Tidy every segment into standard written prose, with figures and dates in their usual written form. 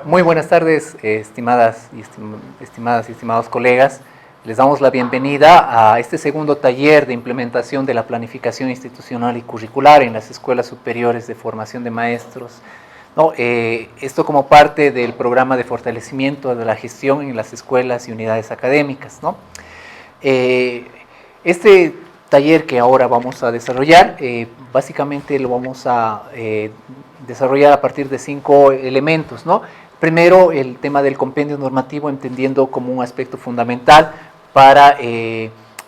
Muy buenas tardes, estimadas y estimados colegas. Les damos la bienvenida a este segundo taller de implementación de la planificación institucional y curricular en las escuelas superiores de formación de maestros. ¿No? Esto como parte del programa de fortalecimiento de la gestión en las escuelas y unidades académicas, ¿no? Este taller que ahora vamos a desarrollar, básicamente lo vamos a desarrollar a partir de 5 elementos, ¿no? Primero, el tema del compendio normativo, entendiendo como un aspecto fundamental para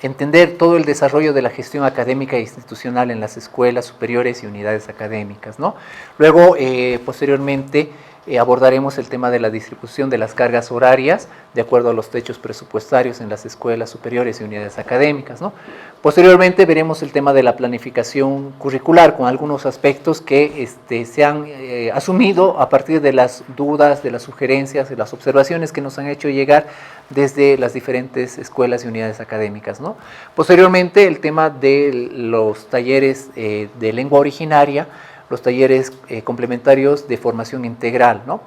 entender todo el desarrollo de la gestión académica e institucional en las escuelas superiores y unidades académicas, ¿no? Luego, posteriormente, abordaremos el tema de la distribución de las cargas horarias de acuerdo a los techos presupuestarios en las escuelas superiores y unidades académicas, ¿no? Posteriormente veremos el tema de la planificación curricular con algunos aspectos que se han asumido a partir de las dudas, de las sugerencias, de las observaciones que nos han hecho llegar desde las diferentes escuelas y unidades académicas, ¿no? Posteriormente el tema de los talleres de lengua originaria, los talleres complementarios de formación integral, ¿no?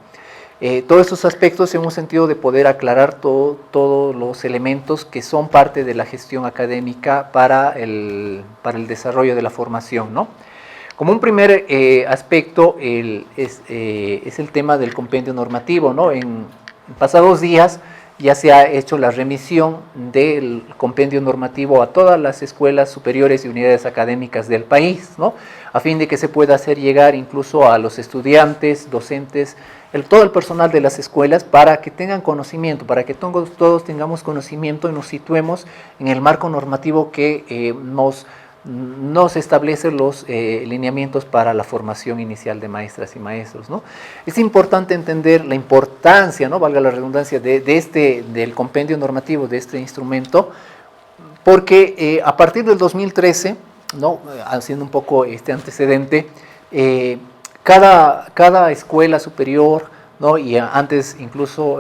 Todos estos aspectos en un sentido de poder aclarar todos los elementos que son parte de la gestión académica para el desarrollo de la formación, ¿no? Como un primer aspecto es el tema del compendio normativo, ¿no? En pasados días ya se ha hecho la remisión del compendio normativo a todas las escuelas superiores y unidades académicas del país, ¿no? A fin de que se pueda hacer llegar incluso a los estudiantes, docentes, todo el personal de las escuelas para que tengan conocimiento, para que todos tengamos conocimiento y nos situemos en el marco normativo que nos establece los lineamientos para la formación inicial de maestras y maestros, ¿no? Es importante entender la importancia, ¿no? Valga la redundancia, del compendio normativo de este instrumento, porque a partir del 2013, ¿no? Haciendo un poco este antecedente, cada escuela superior, ¿no? Y antes incluso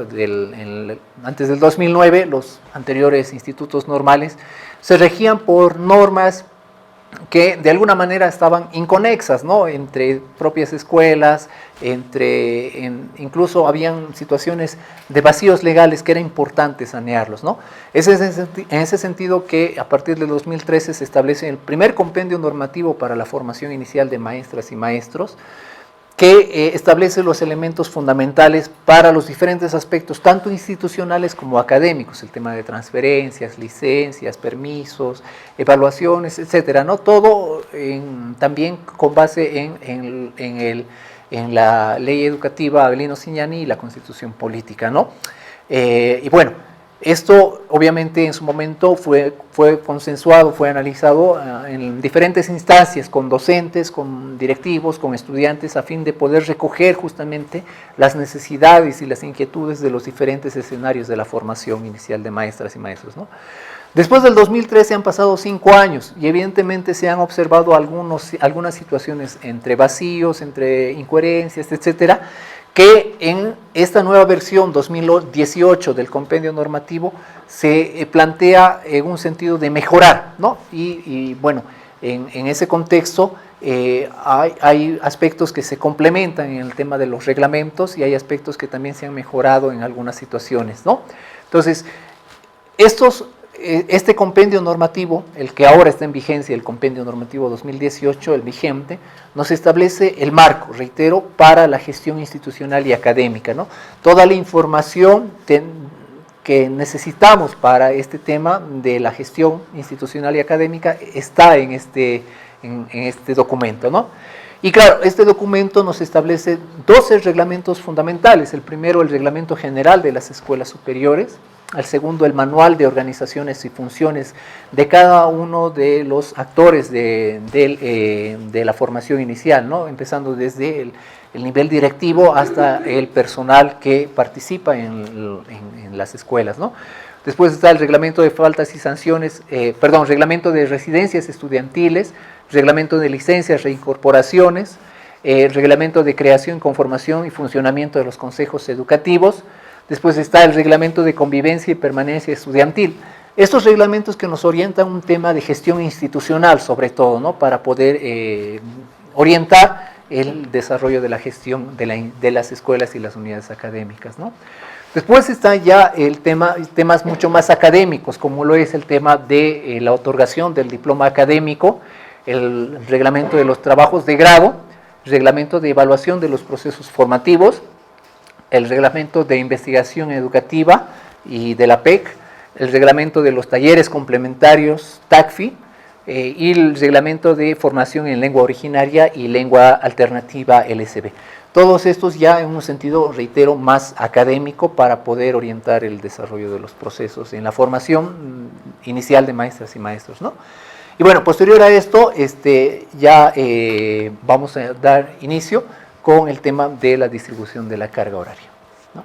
antes del 2009, los anteriores institutos normales se regían por normas que de alguna manera estaban inconexas, ¿no? Entre propias escuelas, incluso habían situaciones de vacíos legales que era importante sanearlos, ¿no? Es en ese sentido que a partir del 2013 se establece el primer compendio normativo para la formación inicial de maestras y maestros, que establece los elementos fundamentales para los diferentes aspectos, tanto institucionales como académicos, el tema de transferencias, licencias, permisos, evaluaciones, etcétera, ¿no? Todo también con base en la ley educativa Avelino Cignani y la Constitución Política, ¿no? Y bueno, esto obviamente en su momento fue consensuado, fue analizado en diferentes instancias, con docentes, con directivos, con estudiantes, a fin de poder recoger justamente las necesidades y las inquietudes de los diferentes escenarios de la formación inicial de maestras y maestros, ¿no? Después del 2013 han pasado 5 años y evidentemente se han observado algunas situaciones entre vacíos, entre incoherencias, etcétera, que en esta nueva versión 2018 del compendio normativo se plantea en un sentido de mejorar, ¿no? Y bueno, en ese contexto hay aspectos que se complementan en el tema de los reglamentos y hay aspectos que también se han mejorado en algunas situaciones, ¿no? Entonces, este compendio normativo, el que ahora está en vigencia, el compendio normativo 2018, el vigente, nos establece el marco, reitero, para la gestión institucional y académica, ¿no? Toda la información que necesitamos para este tema de la gestión institucional y académica está en este documento, ¿no? Y claro, este documento nos establece 12 reglamentos fundamentales. El primero, el Reglamento General de las Escuelas Superiores. El segundo, el Manual de Organizaciones y Funciones de cada uno de los actores de la formación inicial, ¿no? Empezando desde el nivel directivo hasta el personal que participa en las escuelas, ¿no? Después está el Reglamento de Faltas y Sanciones, Reglamento de Residencias Estudiantiles, Reglamento de Licencias, Reincorporaciones, Reglamento de Creación, Conformación y Funcionamiento de los Consejos Educativos. Después está el Reglamento de Convivencia y Permanencia Estudiantil. Estos reglamentos que nos orientan un tema de gestión institucional, sobre todo, ¿no? Para poder orientar el desarrollo de la gestión de las escuelas y las unidades académicas, ¿no? Después está ya temas mucho más académicos, como lo es el tema de la otorgación del diploma académico, el reglamento de los trabajos de grado, el reglamento de evaluación de los procesos formativos, el reglamento de investigación educativa y de la PEC, el reglamento de los talleres complementarios TACFI, y el reglamento de formación en lengua originaria y lengua alternativa LSB. Todos estos ya en un sentido, reitero, más académico para poder orientar el desarrollo de los procesos en la formación inicial de maestras y maestros, ¿no? Y bueno, posterior a esto, ya vamos a dar inicio con el tema de la distribución de la carga horaria, ¿no?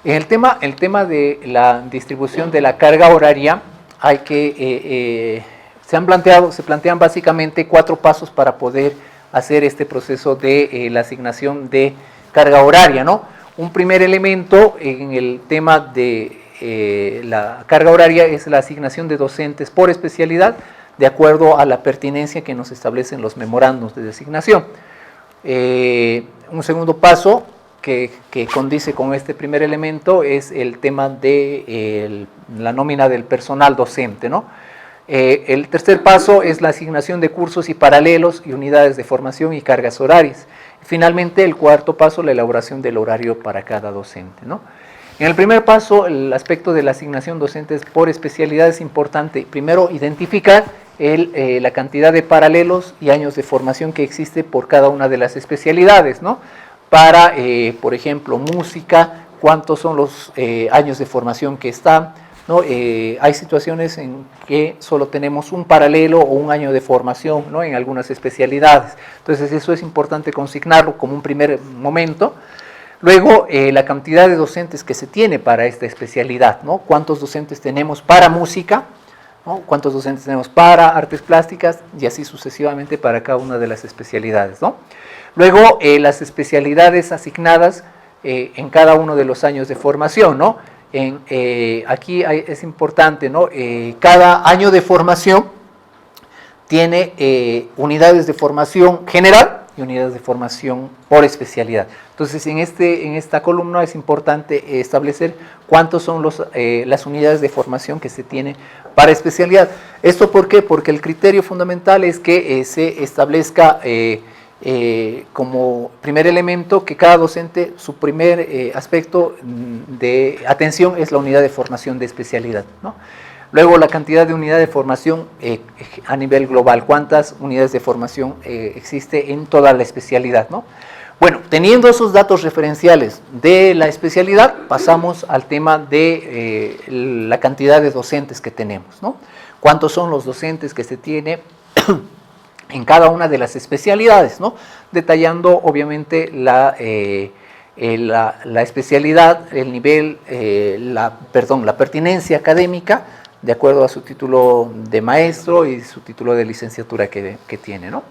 El tema de la distribución de la carga horaria, hay que, se plantean básicamente 4 pasos para poder hacer este proceso de la asignación de carga horaria, ¿no? Un primer elemento en el tema de la carga horaria es la asignación de docentes por especialidad, de acuerdo a la pertinencia que nos establecen los memorandos de designación. Un segundo paso que condice con este primer elemento es el tema de la nómina del personal docente, ¿no? El tercer paso es la asignación de cursos y paralelos y unidades de formación y cargas horarias. Finalmente, el cuarto paso, la elaboración del horario para cada docente, ¿no? En el primer paso, el aspecto de la asignación docentes por especialidad es importante. Primero, identificar la cantidad de paralelos y años de formación que existe por cada una de las especialidades, ¿no? Para, por ejemplo, música, cuántos son los años de formación que están, ¿no? Hay situaciones en que solo tenemos un paralelo o un año de formación, ¿no? En algunas especialidades. Entonces eso es importante consignarlo como un primer momento. Luego, la cantidad de docentes que se tiene para esta especialidad, ¿no? ¿Cuántos docentes tenemos para música? ¿No? ¿Cuántos docentes tenemos para artes plásticas? Y así sucesivamente para cada una de las especialidades, ¿no? Luego, las especialidades asignadas en cada uno de los años de formación, ¿no? Aquí es importante, ¿no? Cada año de formación tiene unidades de formación general y unidades de formación por especialidad. Entonces, en esta columna es importante establecer cuántos son las unidades de formación que se tienen para especialidad. ¿Esto por qué? Porque el criterio fundamental es que se establezca como primer elemento que cada docente, su primer aspecto de atención es la unidad de formación de especialidad, ¿no? Luego, la cantidad de unidades de formación a nivel global, cuántas unidades de formación existe en toda la especialidad, ¿no? Bueno, teniendo esos datos referenciales de la especialidad, pasamos al tema de la cantidad de docentes que tenemos, ¿no? ¿Cuántos son los docentes que se tiene en cada una de las especialidades, ¿no? Detallando obviamente la especialidad, el nivel, la pertinencia académica, de acuerdo a su título de maestro y su título de licenciatura que tiene, ¿no?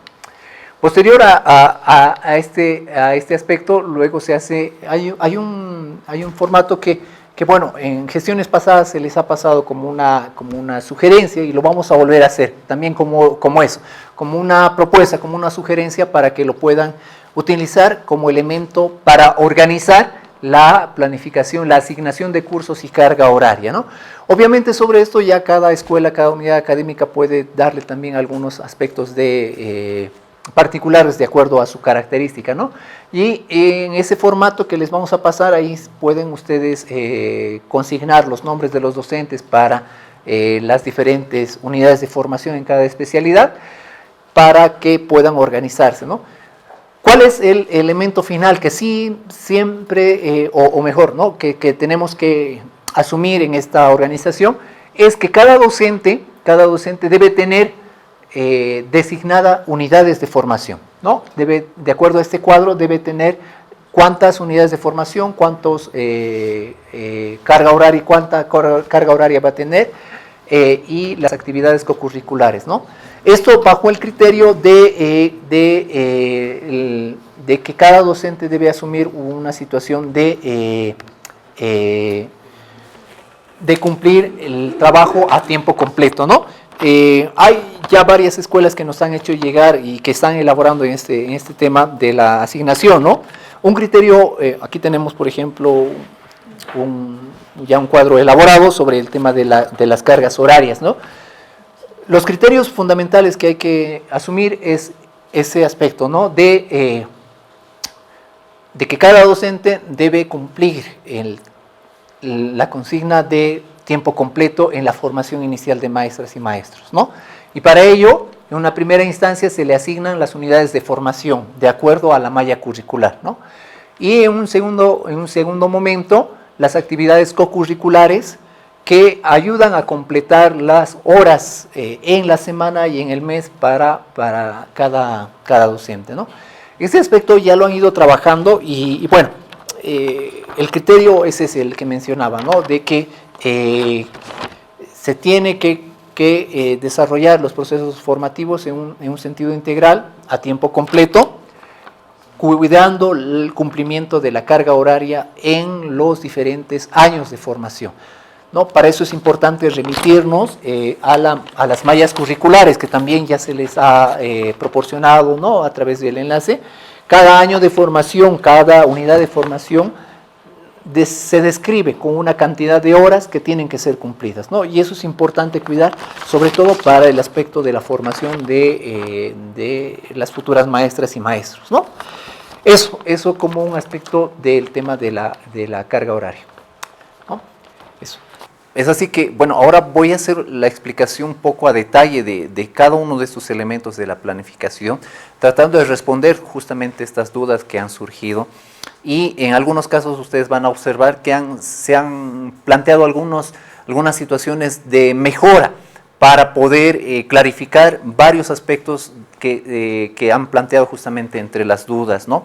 Posterior a este aspecto, luego se hace, hay un formato que bueno, en gestiones pasadas se les ha pasado como una sugerencia y lo vamos a volver a hacer, también como eso, como una propuesta, como una sugerencia para que lo puedan utilizar como elemento para organizar la planificación, la asignación de cursos y carga horaria, ¿no? Obviamente sobre esto ya cada escuela, cada unidad académica puede darle también algunos aspectos particulares de acuerdo a su característica, ¿no? Y en ese formato que les vamos a pasar, ahí pueden ustedes consignar los nombres de los docentes para las diferentes unidades de formación en cada especialidad para que puedan organizarse, ¿no? ¿Cuál es el elemento final que sí siempre, o mejor, ¿no? que tenemos que asumir en esta organización? Es que cada docente debe tener designada unidades de formación, ¿no? De acuerdo a este cuadro, debe tener cuántas unidades de formación, cuántos carga horaria y cuánta carga horaria va a tener y las actividades cocurriculares, ¿no? Esto bajo el criterio de que cada docente debe asumir una situación de cumplir el trabajo a tiempo completo, ¿no? Hay ya varias escuelas que nos han hecho llegar y que están elaborando en este tema de la asignación, ¿no? Un criterio, aquí tenemos, por ejemplo, ya un cuadro elaborado sobre el tema de las cargas horarias, ¿no? Los criterios fundamentales que hay que asumir es ese aspecto, ¿no? De que cada docente debe cumplir la consigna de tiempo completo en la formación inicial de maestras y maestros, ¿no? Y para ello, en una primera instancia se le asignan las unidades de formación de acuerdo a la malla curricular, ¿no? Y en un segundo momento, las actividades cocurriculares que ayudan a completar las horas en la semana y en el mes para cada docente, ¿no? Este aspecto ya lo han ido trabajando y bueno, el criterio ese es el que mencionaba, ¿no? De que se tiene que desarrollar los procesos formativos en un sentido integral, a tiempo completo, cuidando el cumplimiento de la carga horaria en los diferentes años de formación, ¿no? Para eso es importante remitirnos a las mallas curriculares, que también ya se les ha proporcionado, ¿no? A través del enlace. Cada año de formación, cada unidad de formación se describe con una cantidad de horas que tienen que ser cumplidas, ¿no? Y eso es importante cuidar, sobre todo para el aspecto de la formación de las futuras maestras y maestros, ¿no? Eso como un aspecto del tema de la carga horaria, ¿no? Eso. Es así que, bueno, ahora voy a hacer la explicación un poco a detalle de cada uno de estos elementos de la planificación, tratando de responder justamente estas dudas que han surgido. Y en algunos casos ustedes van a observar que se han planteado algunas situaciones de mejora para poder clarificar varios aspectos que han planteado justamente entre las dudas, ¿no?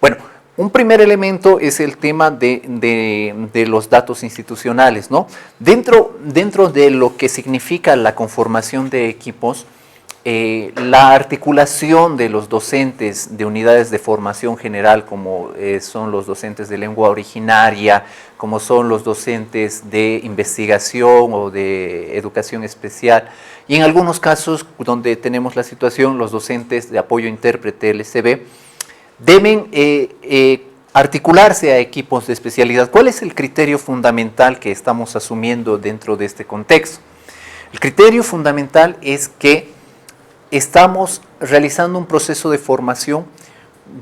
Bueno, un primer elemento es el tema de los datos institucionales, ¿no? Dentro de lo que significa la conformación de equipos, la articulación de los docentes de unidades de formación general, como son los docentes de lengua originaria, como son los docentes de investigación o de educación especial, y en algunos casos donde tenemos la situación, los docentes de apoyo intérprete LCB, deben articularse a equipos de especialidad. ¿Cuál es el criterio fundamental que estamos asumiendo dentro de este contexto? El criterio fundamental es que estamos realizando un proceso de formación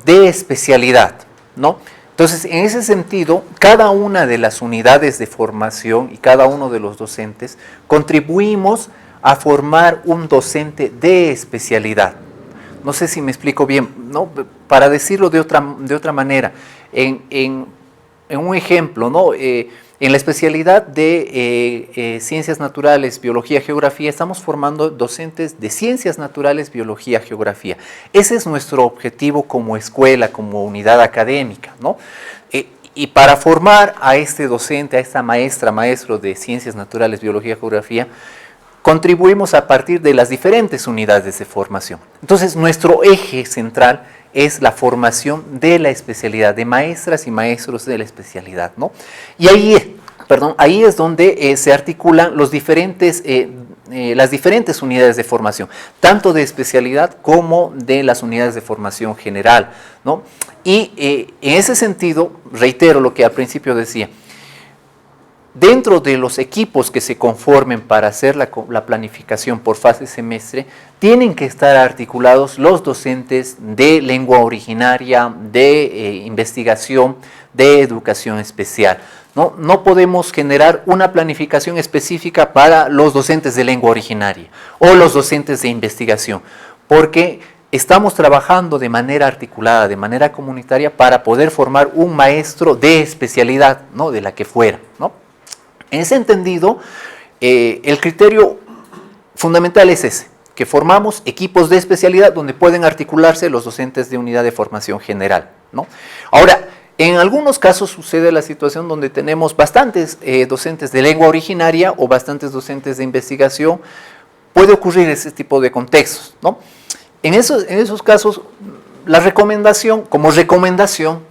de especialidad, ¿no? Entonces, en ese sentido, cada una de las unidades de formación y cada uno de los docentes contribuimos a formar un docente de especialidad. No sé si me explico bien, ¿no? Para decirlo de otra manera, en un ejemplo, ¿no? En la especialidad de Ciencias Naturales, Biología, Geografía, estamos formando docentes de Ciencias Naturales, Biología, Geografía. Ese es nuestro objetivo como escuela, como unidad académica, ¿no? Y para formar a este docente, a esta maestra, maestro de Ciencias Naturales, Biología, Geografía, contribuimos a partir de las diferentes unidades de formación. Entonces, nuestro eje central es la formación de la especialidad, de maestras y maestros de la especialidad, ¿no? Y ahí es donde se articulan las diferentes unidades de formación, tanto de especialidad como de las unidades de formación general, ¿no? Y en ese sentido, reitero lo que al principio decía, dentro de los equipos que se conformen para hacer la planificación por fase semestre, tienen que estar articulados los docentes de lengua originaria, de investigación, de educación especial. No podemos generar una planificación específica para los docentes de lengua originaria o los docentes de investigación, porque estamos trabajando de manera articulada, de manera comunitaria, para poder formar un maestro de especialidad, ¿no? De la que fuera, ¿no? En ese entendido, el criterio fundamental es ese, que formamos equipos de especialidad donde pueden articularse los docentes de unidad de formación general, ¿no? Ahora, en algunos casos sucede la situación donde tenemos bastantes docentes de lengua originaria o bastantes docentes de investigación. Puede ocurrir ese tipo de contextos, ¿no? En esos casos, la recomendación, como recomendación,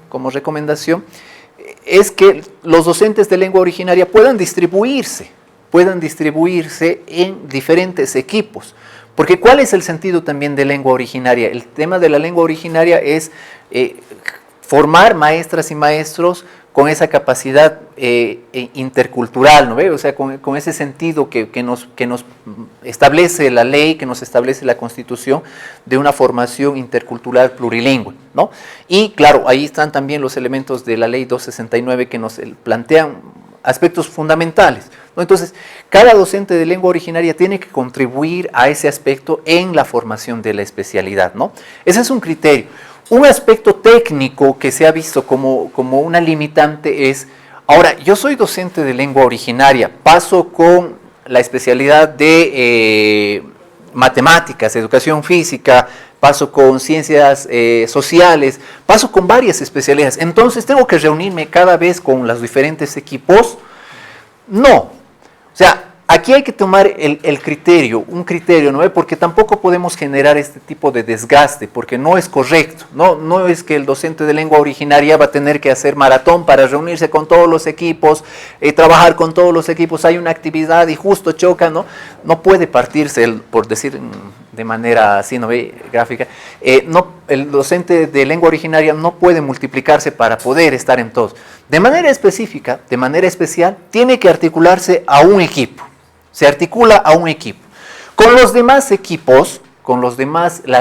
es que los docentes de lengua originaria puedan distribuirse puedan distribuirse en diferentes equipos. Porque ¿cuál es el sentido también de lengua originaria? El tema de la lengua originaria es formar maestras y maestros con esa capacidad intercultural, ¿no ve? O sea, con ese sentido que nos establece la ley, que nos establece la Constitución, de una formación intercultural plurilingüe, ¿no? Y claro, ahí están también los elementos de la ley 269 que nos plantean aspectos fundamentales, ¿no? Entonces, cada docente de lengua originaria tiene que contribuir a ese aspecto en la formación de la especialidad, ¿no? Ese es un criterio. Un aspecto técnico que se ha visto como una limitante es, ahora, yo soy docente de lengua originaria, paso con la especialidad de matemáticas, educación física, paso con ciencias sociales, paso con varias especialidades, entonces tengo que reunirme cada vez con los diferentes equipos. No, o sea, aquí hay que tomar el criterio, un criterio, ¿no? Porque tampoco podemos generar este tipo de desgaste, porque no es correcto, no es que el docente de lengua originaria va a tener que hacer maratón para reunirse con todos los equipos, trabajar con todos los equipos, hay una actividad y justo choca, ¿no? No puede partirse, por decir de manera así, ¿no ve? Gráfica, el docente de lengua originaria no puede multiplicarse para poder estar en todos. De manera específica, de manera especial, tiene que articularse a un equipo. Se articula a un equipo. Con los demás equipos, con las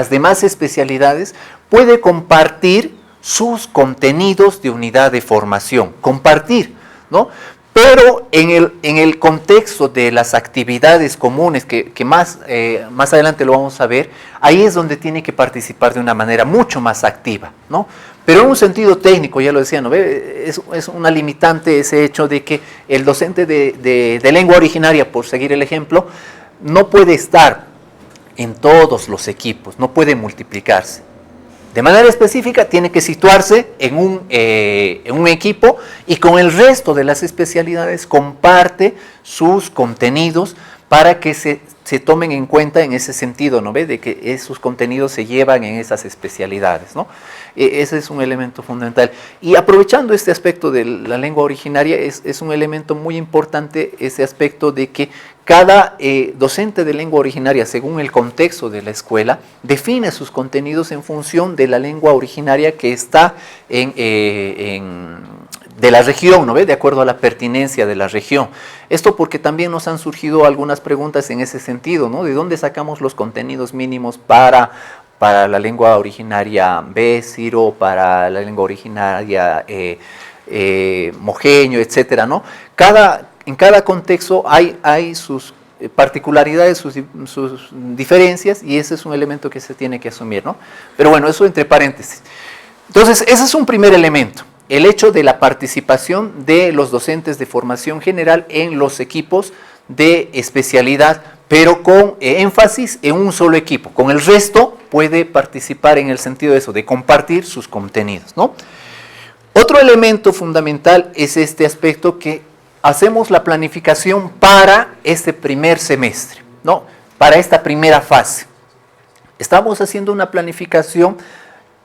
demás especialidades, puede compartir sus contenidos de unidad de formación. Compartir, ¿no? Pero en el contexto de las actividades comunes, que más adelante lo vamos a ver, ahí es donde tiene que participar de una manera mucho más activa, ¿no? Pero en un sentido técnico, ya lo decía, ¿no? Es una limitante ese hecho de que el docente de lengua originaria, por seguir el ejemplo, no puede estar en todos los equipos, no puede multiplicarse. De manera específica tiene que situarse en un equipo y con el resto de las especialidades comparte sus contenidos para que se tomen en cuenta en ese sentido, ¿no ve? De que esos contenidos se llevan en esas especialidades, ¿no? Ese es un elemento fundamental. Y aprovechando este aspecto de la lengua originaria, es un elemento muy importante ese aspecto de que cada docente de lengua originaria, según el contexto de la escuela, define sus contenidos en función de la lengua originaria que está de la región, ¿no ve? De acuerdo a la pertinencia de la región. Esto porque también nos han surgido algunas preguntas en ese sentido, ¿no? ¿De dónde sacamos los contenidos mínimos para la lengua originaria Béciro, para la lengua originaria mojeño, etcétera, ¿no? En cada contexto hay sus particularidades, sus diferencias, y ese es un elemento que se tiene que asumir, ¿no? Pero bueno, eso entre paréntesis. Entonces, ese es un primer elemento, el hecho de la participación de los docentes de formación general en los equipos de especialidad, pero con énfasis en un solo equipo. Con el resto puede participar en el sentido de eso, de compartir sus contenidos, ¿no? Otro elemento fundamental es este aspecto que hacemos la planificación para este primer semestre, ¿no? Para esta primera fase. Estamos haciendo una planificación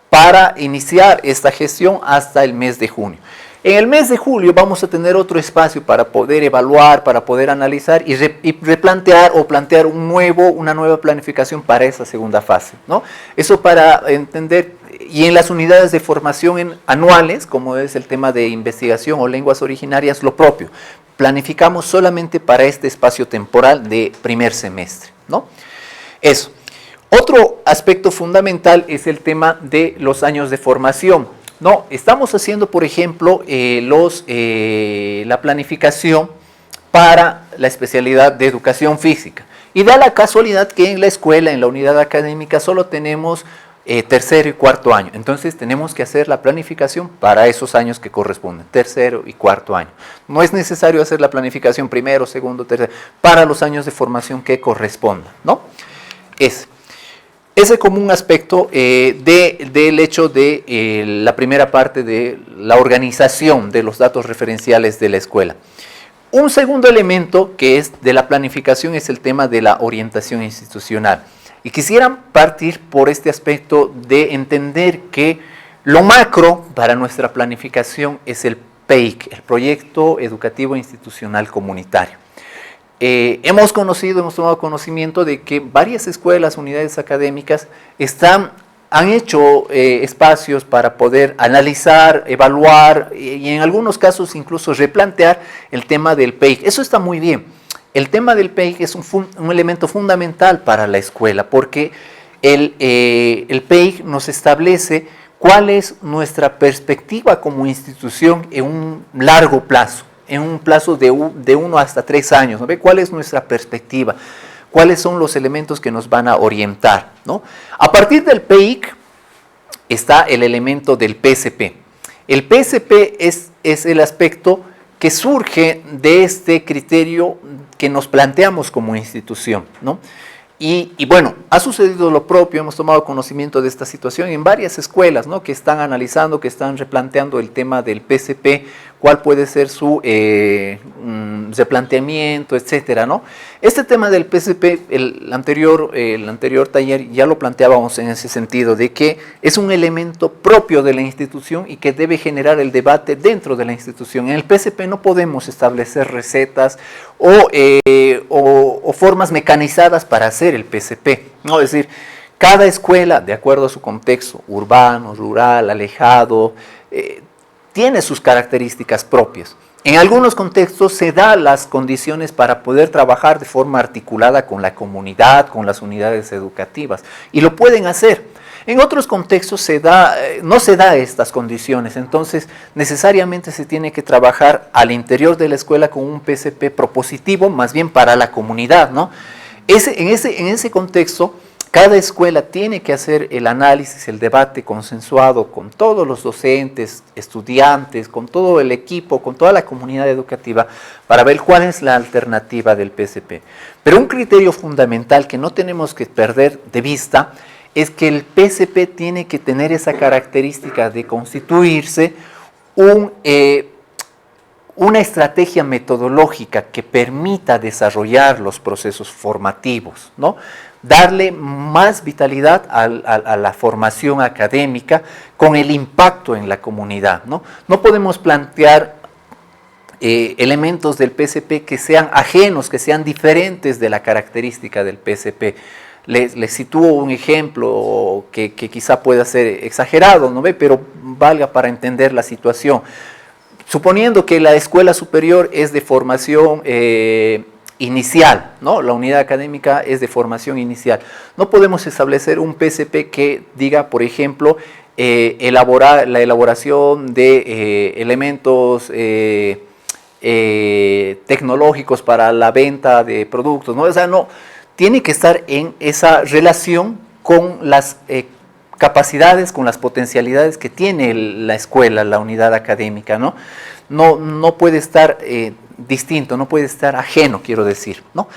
para iniciar esta gestión hasta el mes de junio. En el mes de julio vamos a tener otro espacio para poder evaluar, para poder analizar y replantear o plantear una nueva planificación para esa segunda fase, ¿no? Eso para entender, y en las unidades de formación anuales, como es el tema de investigación o lenguas originarias, lo propio. Planificamos solamente para este espacio temporal de primer semestre, ¿no? Eso. Otro aspecto fundamental es el tema de los años de formación. No, estamos haciendo, por ejemplo, la planificación para la especialidad de educación física. Y da la casualidad que en la escuela, en la unidad académica, solo tenemos tercero y cuarto año. Entonces tenemos que hacer la planificación para esos años que corresponden, tercero y cuarto año. No es necesario hacer la planificación primero, segundo, tercero, para los años de formación que correspondan, ¿no? Ese como un aspecto del hecho de la primera parte de la organización de los datos referenciales de la escuela. Un segundo elemento que es de la planificación es el tema de la orientación institucional. Y quisiera partir por este aspecto de entender que lo macro para nuestra planificación es el PEIC, el Proyecto Educativo Institucional Comunitario. hemos tomado conocimiento de que varias escuelas, unidades académicas, han hecho espacios para poder analizar, evaluar y en algunos casos incluso replantear el tema del PEIC. Eso está muy bien. El tema del PEIC es un elemento fundamental para la escuela porque el PEIC nos establece cuál es nuestra perspectiva como institución en un largo plazo, en un plazo de 1 hasta 3 años, ¿no? ¿Cuál es nuestra perspectiva? ¿Cuáles son los elementos que nos van a orientar, ¿no? A partir del PEIC está el elemento del PSP. El PSP es el aspecto que surge de este criterio que nos planteamos como institución, ¿no? Y bueno, ha sucedido lo propio, hemos tomado conocimiento de esta situación en varias escuelas, ¿no? Que están analizando, que están replanteando el tema del PSP, cuál puede ser su replanteamiento, etcétera, ¿no? Este tema del PSP, el anterior taller ya lo planteábamos en ese sentido, de que es un elemento propio de la institución y que debe generar el debate dentro de la institución. En el PSP no podemos establecer recetas o formas mecanizadas para hacer el PSP, ¿no? Es decir, cada escuela, de acuerdo a su contexto, urbano, rural, alejado, tiene sus características propias. En algunos contextos se dan las condiciones para poder trabajar de forma articulada con la comunidad, con las unidades educativas, y lo pueden hacer. En otros contextos no se da estas condiciones, entonces necesariamente se tiene que trabajar al interior de la escuela con un PSP propositivo, más bien para la comunidad, ¿no? En ese contexto, cada escuela tiene que hacer el análisis, el debate consensuado con todos los docentes, estudiantes, con todo el equipo, con toda la comunidad educativa, para ver cuál es la alternativa del PSP. Pero un criterio fundamental que no tenemos que perder de vista es que el PSP tiene que tener esa característica de constituirse una estrategia metodológica que permita desarrollar los procesos formativos, ¿no? Darle más vitalidad a la formación académica con el impacto en la comunidad, ¿no? No podemos plantear elementos del PSP que sean ajenos, que sean diferentes de la característica del PSP. Les sitúo un ejemplo que quizá pueda ser exagerado, ¿no ve? Pero valga para entender la situación. Suponiendo que la escuela superior es de formación inicial, ¿no? La unidad académica es de formación inicial. No podemos establecer un PSP que diga, por ejemplo, la elaboración de elementos tecnológicos para la venta de productos, ¿no? O sea, no, tiene que estar en esa relación con las capacidades, con las potencialidades que tiene la escuela, la unidad académica, ¿no? No puede estar distinto, no puede estar ajeno, quiero decir, ¿no?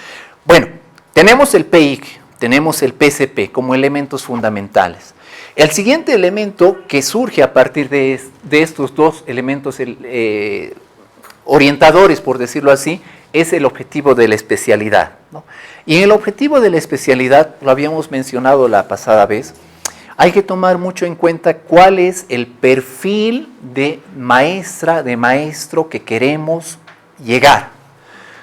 Bueno, tenemos el PEIC, tenemos el PSP como elementos fundamentales. El siguiente elemento que surge a partir de estos dos elementos orientadores, por decirlo así, es el objetivo de la especialidad, ¿no? Y en el objetivo de la especialidad, lo habíamos mencionado la pasada vez, hay que tomar mucho en cuenta cuál es el perfil de maestra, de maestro que queremos llegar.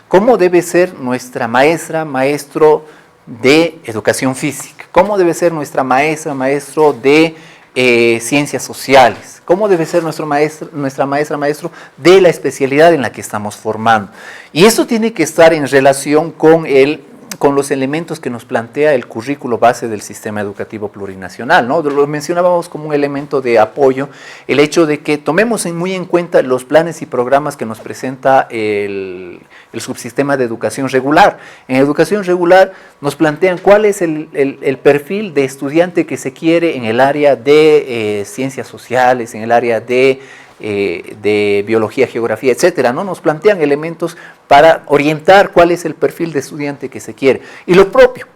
¿Cómo debe ser nuestra maestra, maestro de educación física? ¿Cómo debe ser nuestra maestra, maestro de ciencias sociales? ¿Cómo debe ser nuestra maestra, maestro de la especialidad en la que estamos formando? Y esto tiene que estar en relación con los elementos que nos plantea el currículo base del sistema educativo plurinacional, ¿no? Lo mencionábamos como un elemento de apoyo, el hecho de que tomemos muy en cuenta los planes y programas que nos presenta el subsistema de educación regular. En educación regular nos plantean cuál es el perfil de estudiante que se quiere en el área de ciencias sociales, en el área de biología, geografía, etcétera, ¿no? Nos plantean elementos para orientar cuál es el perfil de estudiante que se quiere. Y lo propio,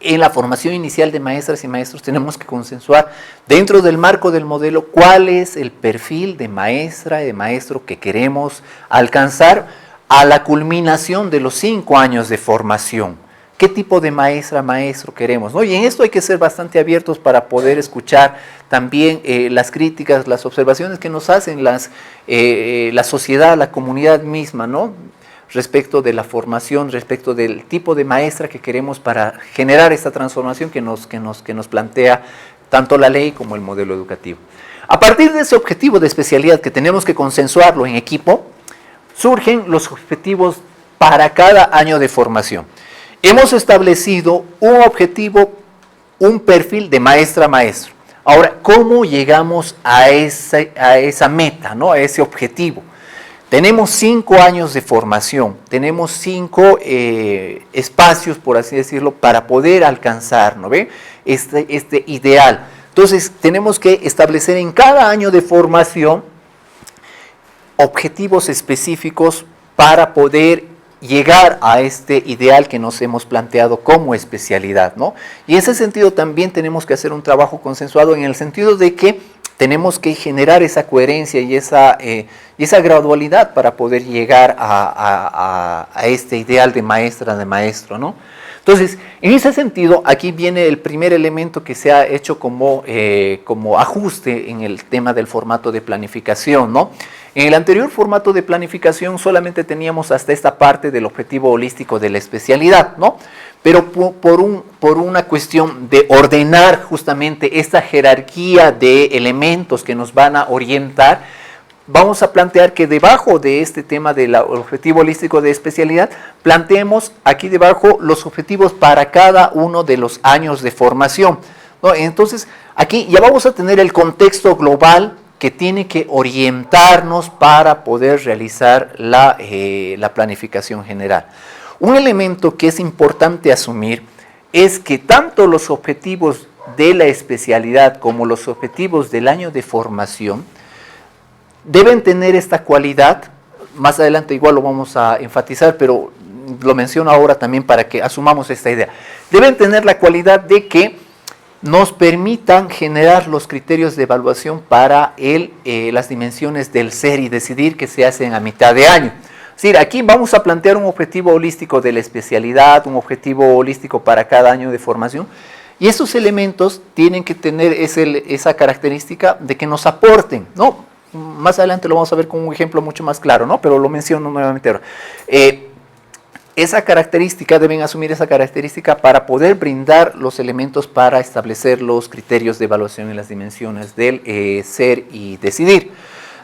en la formación inicial de maestras y maestros tenemos que consensuar dentro del marco del modelo cuál es el perfil de maestra y de maestro que queremos alcanzar a la culminación de los 5 años de formación. ¿Qué tipo de maestra, maestro queremos, ¿no? Y en esto hay que ser bastante abiertos para poder escuchar también las críticas, las observaciones que nos hacen la sociedad, la comunidad misma, ¿no? respecto de la formación, respecto del tipo de maestra que queremos para generar esta transformación que nos plantea tanto la ley como el modelo educativo. A partir de ese objetivo de especialidad que tenemos que consensuarlo en equipo, surgen los objetivos para cada año de formación. Hemos establecido un objetivo, un perfil de maestra-maestro. Ahora, ¿cómo llegamos a esa meta, ¿no? A ese objetivo? Tenemos 5 años de formación, tenemos 5 espacios, por así decirlo, para poder alcanzar, ¿no ve? Este ideal. Entonces, tenemos que establecer en cada año de formación objetivos específicos para poder llegar a este ideal que nos hemos planteado como especialidad, ¿no? Y en ese sentido también tenemos que hacer un trabajo consensuado en el sentido de que tenemos que generar esa coherencia y esa gradualidad para poder llegar a este ideal de maestra, de maestro, ¿no? Entonces, en ese sentido, aquí viene el primer elemento que se ha hecho como ajuste en el tema del formato de planificación, ¿no? En el anterior formato de planificación solamente teníamos hasta esta parte del objetivo holístico de la especialidad, ¿no? Pero por una cuestión de ordenar justamente esta jerarquía de elementos que nos van a orientar, vamos a plantear que debajo de este tema del objetivo holístico de especialidad, planteemos aquí debajo los objetivos para cada uno de los años de formación, ¿no? Entonces, aquí ya vamos a tener el contexto global que tiene que orientarnos para poder realizar la planificación general. Un elemento que es importante asumir es que tanto los objetivos de la especialidad como los objetivos del año de formación deben tener esta cualidad. Más adelante igual lo vamos a enfatizar, pero lo menciono ahora también para que asumamos esta idea. Deben tener la cualidad de que nos permitan generar los criterios de evaluación para las dimensiones del ser y decidir que se hacen a mitad de año. Es decir, aquí vamos a plantear un objetivo holístico de la especialidad, un objetivo holístico para cada año de formación, y esos elementos tienen que tener esa característica de que nos aporten, ¿no? Más adelante lo vamos a ver con un ejemplo mucho más claro, ¿no? Pero lo menciono nuevamente ahora. Esa característica, deben asumir esa característica para poder brindar los elementos para establecer los criterios de evaluación en las dimensiones del ser y decidir,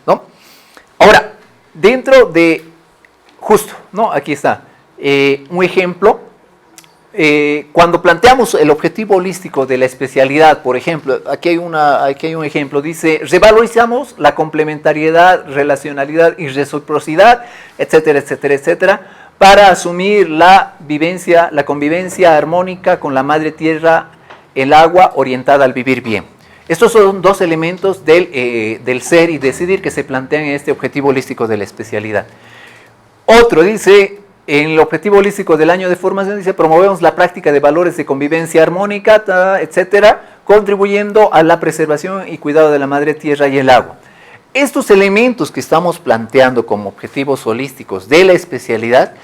¿no? Ahora, dentro de, justo, ¿no? Aquí está, un ejemplo, cuando planteamos el objetivo holístico de la especialidad, por ejemplo, aquí hay un ejemplo, dice, revalorizamos la complementariedad, relacionalidad y reciprocidad, etcétera, etcétera, etcétera, para asumir la convivencia armónica con la madre tierra, el agua, orientada al vivir bien. Estos son 2 elementos del ser y decidir que se plantean en este objetivo holístico de la especialidad. Otro dice, en el objetivo holístico del año de formación, dice, promovemos la práctica de valores de convivencia armónica, etcétera, contribuyendo a la preservación y cuidado de la madre tierra y el agua. Estos elementos que estamos planteando como objetivos holísticos de la especialidad,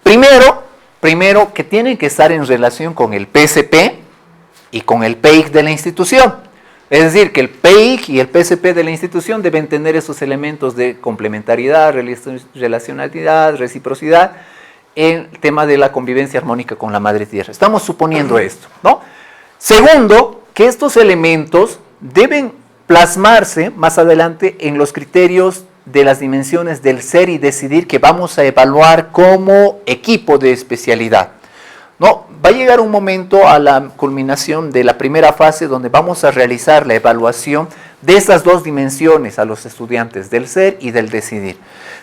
primero que tienen que estar en relación con el PSP y con el PEIC de la institución. Es decir, que el PEIC y el PSP de la institución deben tener esos elementos de complementariedad, relacionalidad, reciprocidad, en el tema de la convivencia armónica con la madre tierra. Estamos suponiendo esto, ¿no? Segundo, que estos elementos deben plasmarse más adelante en los criterios de las dimensiones del ser y decidir que vamos a evaluar como equipo de especialidad, ¿no? Va a llegar un momento a la culminación de la primera fase donde vamos a realizar la evaluación de esas 2 dimensiones a los estudiantes, del ser y del decidir.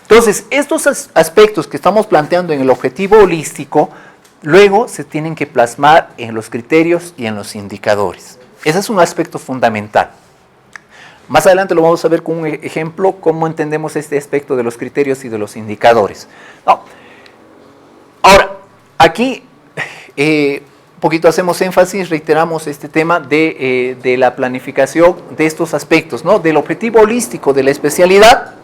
Entonces, estos aspectos que estamos planteando en el objetivo holístico, luego se tienen que plasmar en los criterios y en los indicadores. Ese es un aspecto fundamental. Más adelante lo vamos a ver con un ejemplo, cómo entendemos este aspecto de los criterios y de los indicadores, ¿no? Ahora, aquí un poquito hacemos énfasis, reiteramos este tema de la planificación de estos aspectos, ¿no? Del objetivo holístico de la especialidad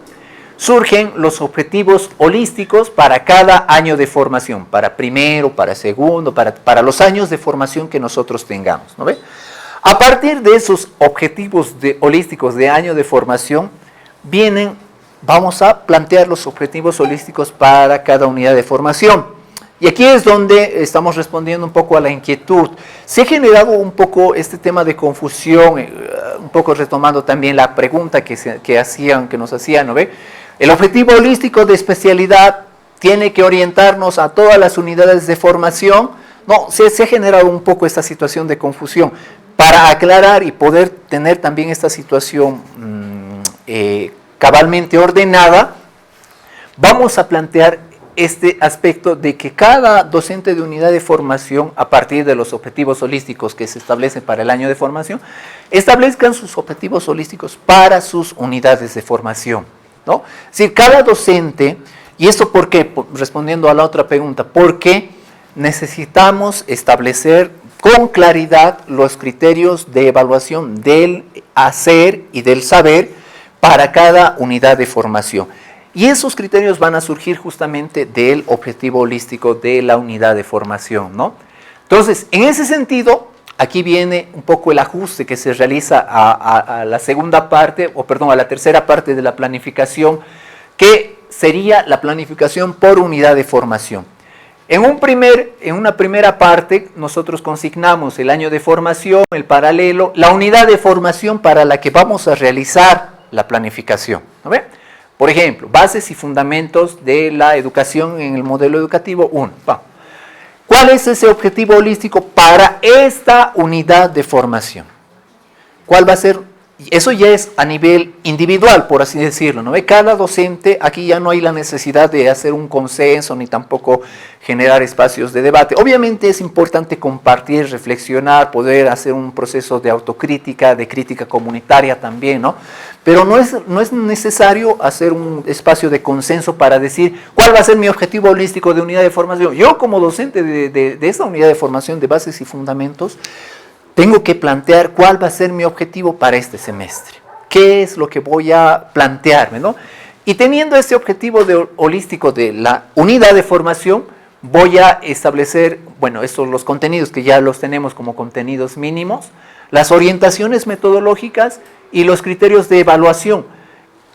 surgen los objetivos holísticos para cada año de formación, para primero, para segundo, para los años de formación que nosotros tengamos, ¿no ve? A partir de esos objetivos holísticos de año de formación, vienen vamos a plantear los objetivos holísticos para cada unidad de formación. Y aquí es donde estamos respondiendo un poco a la inquietud. Se ha generado un poco este tema de confusión, un poco retomando también la pregunta que nos hacían, ¿no ve? El objetivo holístico de especialidad tiene que orientarnos a todas las unidades de formación. No, se ha generado un poco esta situación de confusión. Para aclarar y poder tener también esta situación cabalmente ordenada, vamos a plantear este aspecto de que cada docente de unidad de formación, a partir de los objetivos holísticos que se establecen para el año de formación, establezcan sus objetivos holísticos para sus unidades de formación, ¿no? Es decir, cada docente, y esto ¿por qué? Respondiendo a la otra pregunta, porque necesitamos establecer con claridad los criterios de evaluación del hacer y del saber para cada unidad de formación. Y esos criterios van a surgir justamente del objetivo holístico de la unidad de formación, ¿no? Entonces, en ese sentido, aquí viene un poco el ajuste que se realiza a la segunda parte, a la tercera parte de la planificación, que sería la planificación por unidad de formación. En una primera parte, nosotros consignamos el año de formación, el paralelo, la unidad de formación para la que vamos a realizar la planificación, ¿no ve? Por ejemplo, bases y fundamentos de la educación en el modelo educativo 1. ¿Cuál es ese objetivo holístico para esta unidad de formación? ¿Cuál va a ser? Eso ya es a nivel individual, por así decirlo, ¿no? Cada docente, aquí ya no hay la necesidad de hacer un consenso ni tampoco generar espacios de debate. Obviamente es importante compartir, reflexionar, poder hacer un proceso de autocrítica, de crítica comunitaria también, ¿no? Pero no es necesario hacer un espacio de consenso para decir cuál va a ser mi objetivo holístico de unidad de formación. Yo como docente de esta unidad de formación de bases y fundamentos, tengo que plantear cuál va a ser mi objetivo para este semestre. ¿Qué es lo que voy a plantearme, ¿no? Y teniendo este objetivo holístico de la unidad de formación, voy a establecer, estos los contenidos que ya los tenemos como contenidos mínimos, las orientaciones metodológicas y los criterios de evaluación.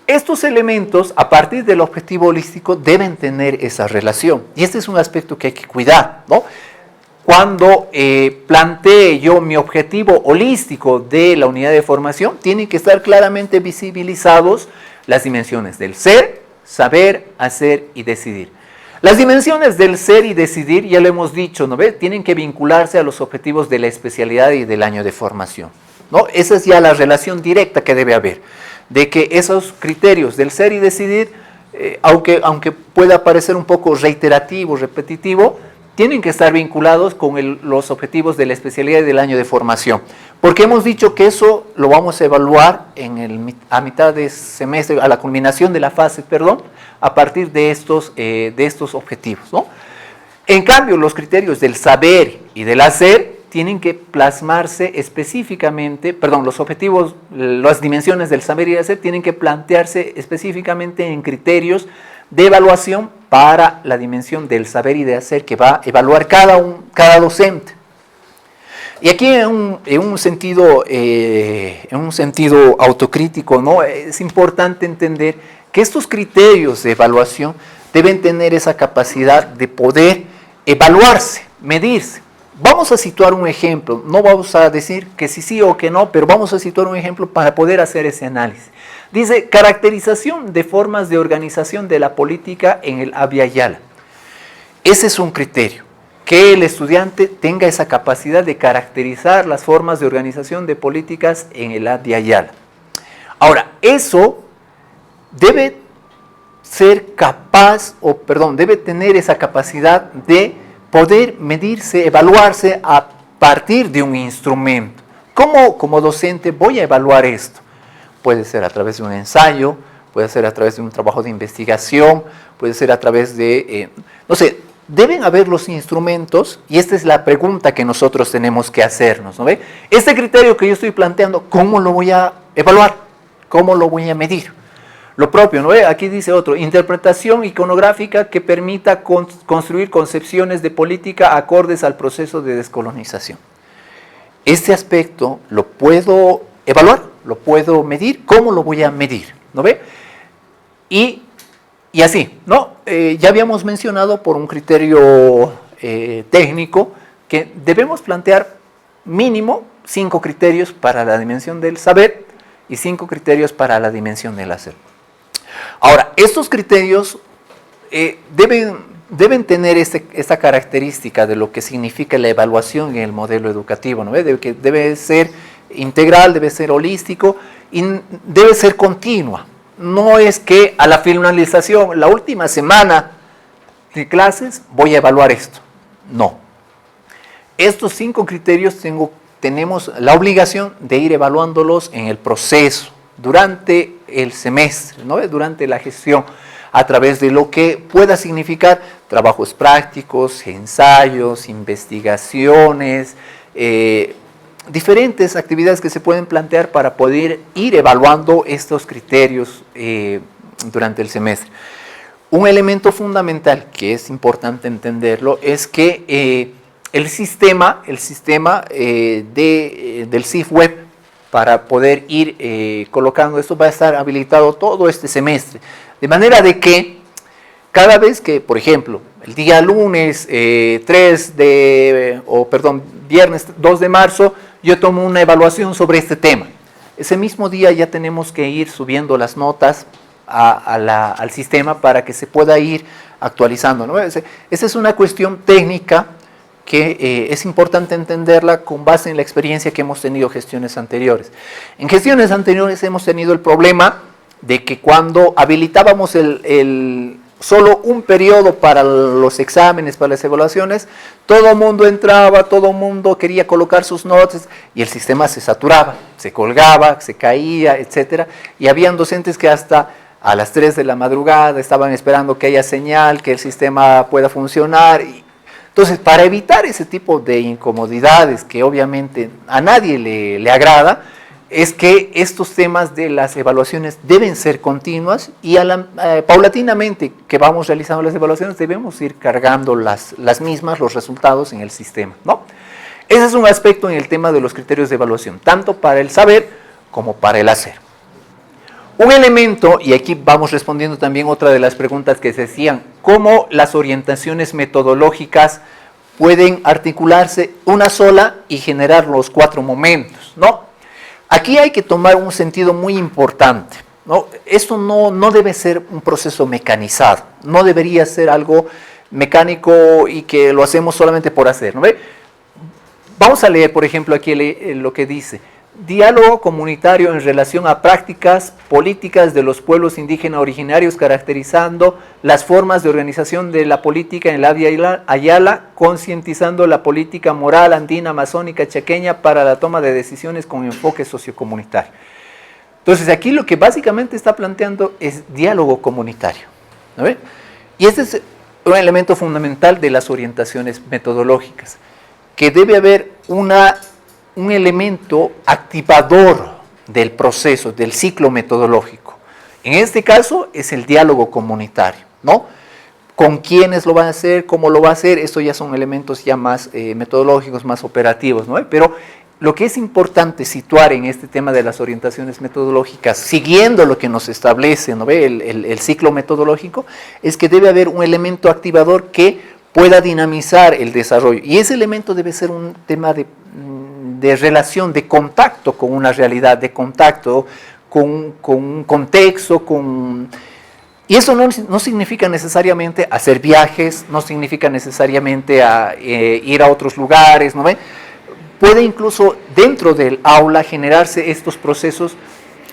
Estos elementos, a partir del objetivo holístico, deben tener esa relación. Y este es un aspecto que hay que cuidar, ¿no? Cuando plantee yo mi objetivo holístico de la unidad de formación, tienen que estar claramente visibilizados las dimensiones del ser, saber, hacer y decidir. Las dimensiones del ser y decidir, ya lo hemos dicho, ¿no ve? Tienen que vincularse a los objetivos de la especialidad y del año de formación, ¿no? Esa es ya la relación directa que debe haber, de que esos criterios del ser y decidir, aunque pueda parecer un poco reiterativo, repetitivo, tienen que estar vinculados con los objetivos de la especialidad y del año de formación. Porque hemos dicho que eso lo vamos a evaluar a mitad de semestre, a la culminación de la fase, a partir de estos objetivos, ¿no? En cambio, los criterios del saber y del hacer tienen que plasmarse específicamente, los objetivos, las dimensiones del saber y del hacer tienen que plantearse específicamente en criterios de evaluación para la dimensión del saber y de hacer que va a evaluar cada docente. Y aquí en un sentido autocrítico, ¿no? Es importante entender que estos criterios de evaluación deben tener esa capacidad de poder evaluarse, medirse. Vamos a situar un ejemplo, no vamos a decir que sí o que no, pero vamos a situar un ejemplo para poder hacer ese análisis. Dice, caracterización de formas de organización de la política en el Abya Yala. Ese es un criterio, que el estudiante tenga esa capacidad de caracterizar las formas de organización de políticas en el Abya Yala. Ahora, eso debe ser capaz, debe tener esa capacidad de poder medirse, evaluarse a partir de un instrumento. ¿Cómo como docente voy a evaluar esto? Puede ser a través de un ensayo, puede ser a través de un trabajo de investigación, puede ser a través de, deben haber los instrumentos, y esta es la pregunta que nosotros tenemos que hacernos, ¿no ve? Este criterio que yo estoy planteando, ¿cómo lo voy a evaluar? ¿Cómo lo voy a medir? Lo propio, ¿no ve? Aquí dice otro, interpretación iconográfica que permita construir concepciones de política acordes al proceso de descolonización. Este aspecto lo puedo evaluar, lo puedo medir. ¿Cómo lo voy a medir? ¿No ve? y así, ¿no? Ya habíamos mencionado por un criterio técnico que debemos plantear mínimo 5 criterios para la dimensión del saber y 5 criterios para la dimensión del hacer. Ahora, estos criterios deben tener esta característica de lo que significa la evaluación en el modelo educativo, ¿no? Debe ser integral, debe ser holístico y debe ser continua. No es que a la finalización, la última semana de clases, voy a evaluar esto. No. Estos 5 criterios tenemos la obligación de ir evaluándolos en el proceso, durante el semestre, ¿no? Durante la gestión, a través de lo que pueda significar trabajos prácticos, ensayos, investigaciones, diferentes actividades que se pueden plantear para poder ir evaluando estos criterios durante el semestre. Un elemento fundamental que es importante entenderlo es que el sistema del CIF Web, para poder ir colocando esto, va a estar habilitado todo este semestre. De manera de que cada vez que, por ejemplo, el día lunes viernes 2 de marzo, yo tomo una evaluación sobre este tema. Ese mismo día ya tenemos que ir subiendo las notas al sistema para que se pueda ir actualizando, ¿no? Esa es una cuestión técnica que es importante entenderla con base en la experiencia que hemos tenido gestiones anteriores. En gestiones anteriores hemos tenido el problema de que cuando habilitábamos solo un periodo para los exámenes, para las evaluaciones, todo el mundo entraba, todo el mundo quería colocar sus notas y el sistema se saturaba, se colgaba, se caía, etc. Y habían docentes que hasta a las 3 de la madrugada estaban esperando que haya señal, que el sistema pueda funcionar. Entonces, para evitar ese tipo de incomodidades que obviamente a nadie le agrada, es que estos temas de las evaluaciones deben ser continuas y paulatinamente que vamos realizando las evaluaciones debemos ir cargando las mismas, los resultados en el sistema, ¿no? Ese es un aspecto en el tema de los criterios de evaluación, tanto para el saber como para el hacer. Un elemento, y aquí vamos respondiendo también otra de las preguntas que se hacían, cómo las orientaciones metodológicas pueden articularse una sola y generar los 4 momentos, ¿no? Aquí hay que tomar un sentido muy importante, ¿no? Esto no debe ser un proceso mecanizado, no debería ser algo mecánico y que lo hacemos solamente por hacer, ¿no? Vamos a leer, por ejemplo, aquí lo que dice: diálogo comunitario en relación a prácticas políticas de los pueblos indígenas originarios, caracterizando las formas de organización de la política en la Vía Ayala, concientizando la política moral andina, amazónica, chaqueña para la toma de decisiones con enfoque sociocomunitario. Entonces, aquí lo que básicamente está planteando es diálogo comunitario, ¿no? Y este es un elemento fundamental de las orientaciones metodológicas, que debe haber un elemento activador del proceso, del ciclo metodológico. En este caso es el diálogo comunitario, ¿no? Con quiénes lo van a hacer, cómo lo va a hacer, esto ya son elementos ya más metodológicos, más operativos, ¿no? Pero lo que es importante situar en este tema de las orientaciones metodológicas, siguiendo lo que nos establece, ¿no? el ciclo metodológico, es que debe haber un elemento activador que pueda dinamizar el desarrollo. Y ese elemento debe ser un tema de relación, de contacto con una realidad, de contacto con un contexto, y eso no significa necesariamente hacer viajes, no significa necesariamente ir a otros lugares, ¿no ve? Puede incluso dentro del aula generarse estos procesos.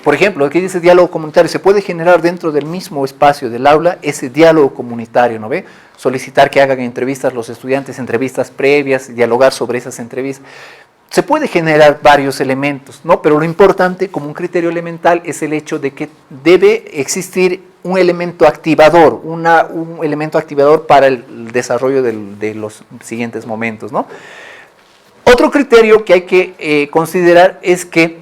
Por ejemplo, aquí dice diálogo comunitario, se puede generar dentro del mismo espacio del aula ese diálogo comunitario, ¿no ve? Solicitar que hagan entrevistas los estudiantes, entrevistas previas, dialogar sobre esas entrevistas. Se puede generar varios elementos, ¿no? Pero lo importante, como un criterio elemental, es el hecho de que debe existir un elemento activador, un elemento activador para el desarrollo de los siguientes momentos, ¿no? Otro criterio que hay que considerar es que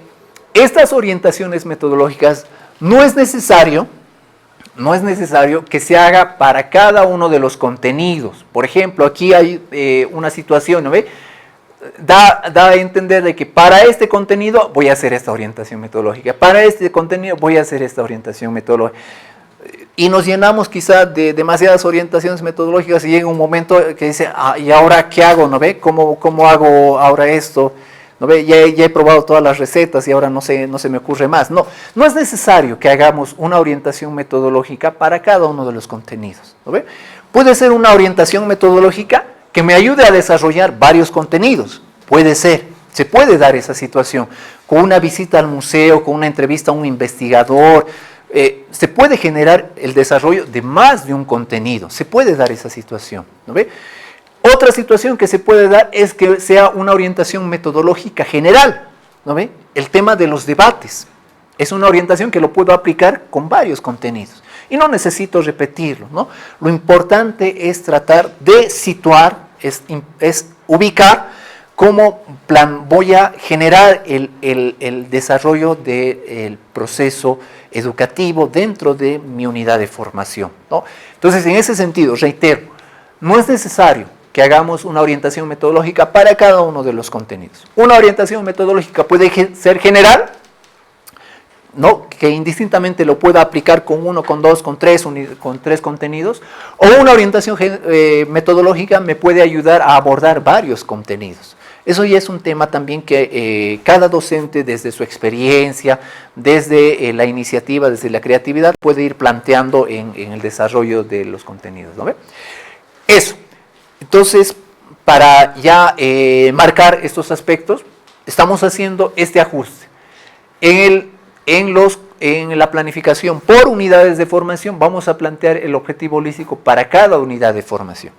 estas orientaciones metodológicas no es necesario que se haga para cada uno de los contenidos. Por ejemplo, aquí hay una situación, ¿no ve? Da a entender de que para este contenido voy a hacer esta orientación metodológica, para este contenido voy a hacer esta orientación metodológica. y nos llenamos quizá de demasiadas orientaciones metodológicas y llega un momento que dice, ¿y ahora qué hago? ¿No ve? ¿Cómo hago ahora esto? ¿No ve? Ya he probado todas las recetas y ahora no se me ocurre más. No es necesario que hagamos una orientación metodológica para cada uno de los contenidos. ¿No ve? Puede ser una orientación metodológica que me ayude a desarrollar varios contenidos. Puede ser, se puede dar esa situación. Con una visita al museo, con una entrevista a un investigador, se puede generar el desarrollo de más de un contenido. Se puede dar esa situación. ¿No ve? Otra situación que se puede dar es que sea una orientación metodológica general, ¿no ve? El tema de los debates. Es una orientación que lo puedo aplicar con varios contenidos. Y no necesito repetirlo, ¿no? Lo importante es tratar de situar, es ubicar cómo voy a generar el desarrollo del proceso educativo dentro de mi unidad de formación, ¿no? Entonces, en ese sentido, reitero, no es necesario que hagamos una orientación metodológica para cada uno de los contenidos. Una orientación metodológica puede ser general, ¿no? Que indistintamente lo pueda aplicar con uno, con dos, con tres contenidos, o una orientación metodológica me puede ayudar a abordar varios contenidos. Eso ya es un tema también que cada docente desde su experiencia, desde la iniciativa, desde la creatividad, puede ir planteando en el desarrollo de los contenidos, ¿no ve? Eso. Entonces, para ya marcar estos aspectos, estamos haciendo este ajuste. En la planificación por unidades de formación vamos a plantear el objetivo holístico para cada unidad de formación.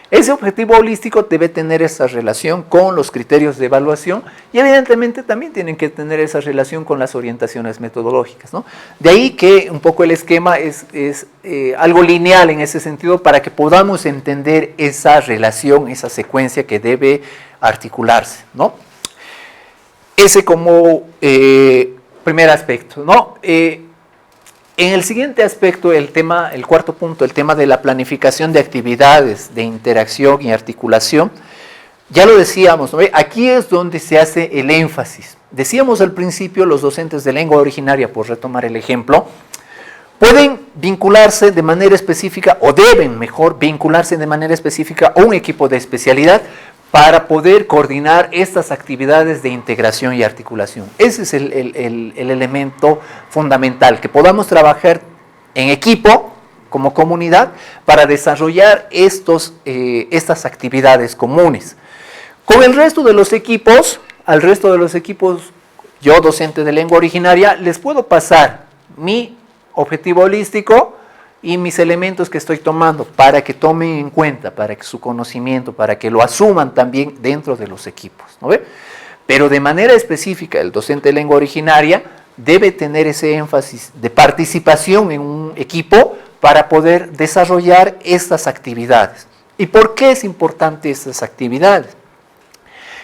Ese objetivo holístico debe tener esa relación con los criterios de evaluación y evidentemente también tienen que tener esa relación con las orientaciones metodológicas, ¿no? De ahí que un poco el esquema es algo lineal en ese sentido para que podamos entender esa relación, esa secuencia que debe articularse, ¿no? Ese como primer aspecto, ¿no? En el siguiente aspecto, el cuarto punto, el tema de la planificación de actividades de interacción y articulación, ya lo decíamos, ¿no? Aquí es donde se hace el énfasis. Decíamos al principio, los docentes de lengua originaria, por retomar el ejemplo, pueden vincularse de manera específica, o deben mejor vincularse de manera específica a un equipo de especialidad para poder coordinar estas actividades de integración y articulación. Ese es el elemento fundamental, que podamos trabajar en equipo, como comunidad, para desarrollar estas actividades comunes. Con el resto de los equipos, yo, docente de lengua originaria, les puedo pasar mi objetivo holístico y mis elementos que estoy tomando para que tomen en cuenta, para que su conocimiento, para que lo asuman también dentro de los equipos, ¿no ve? Pero de manera específica, el docente de lengua originaria debe tener ese énfasis de participación en un equipo para poder desarrollar estas actividades. ¿Y por qué es importante estas actividades?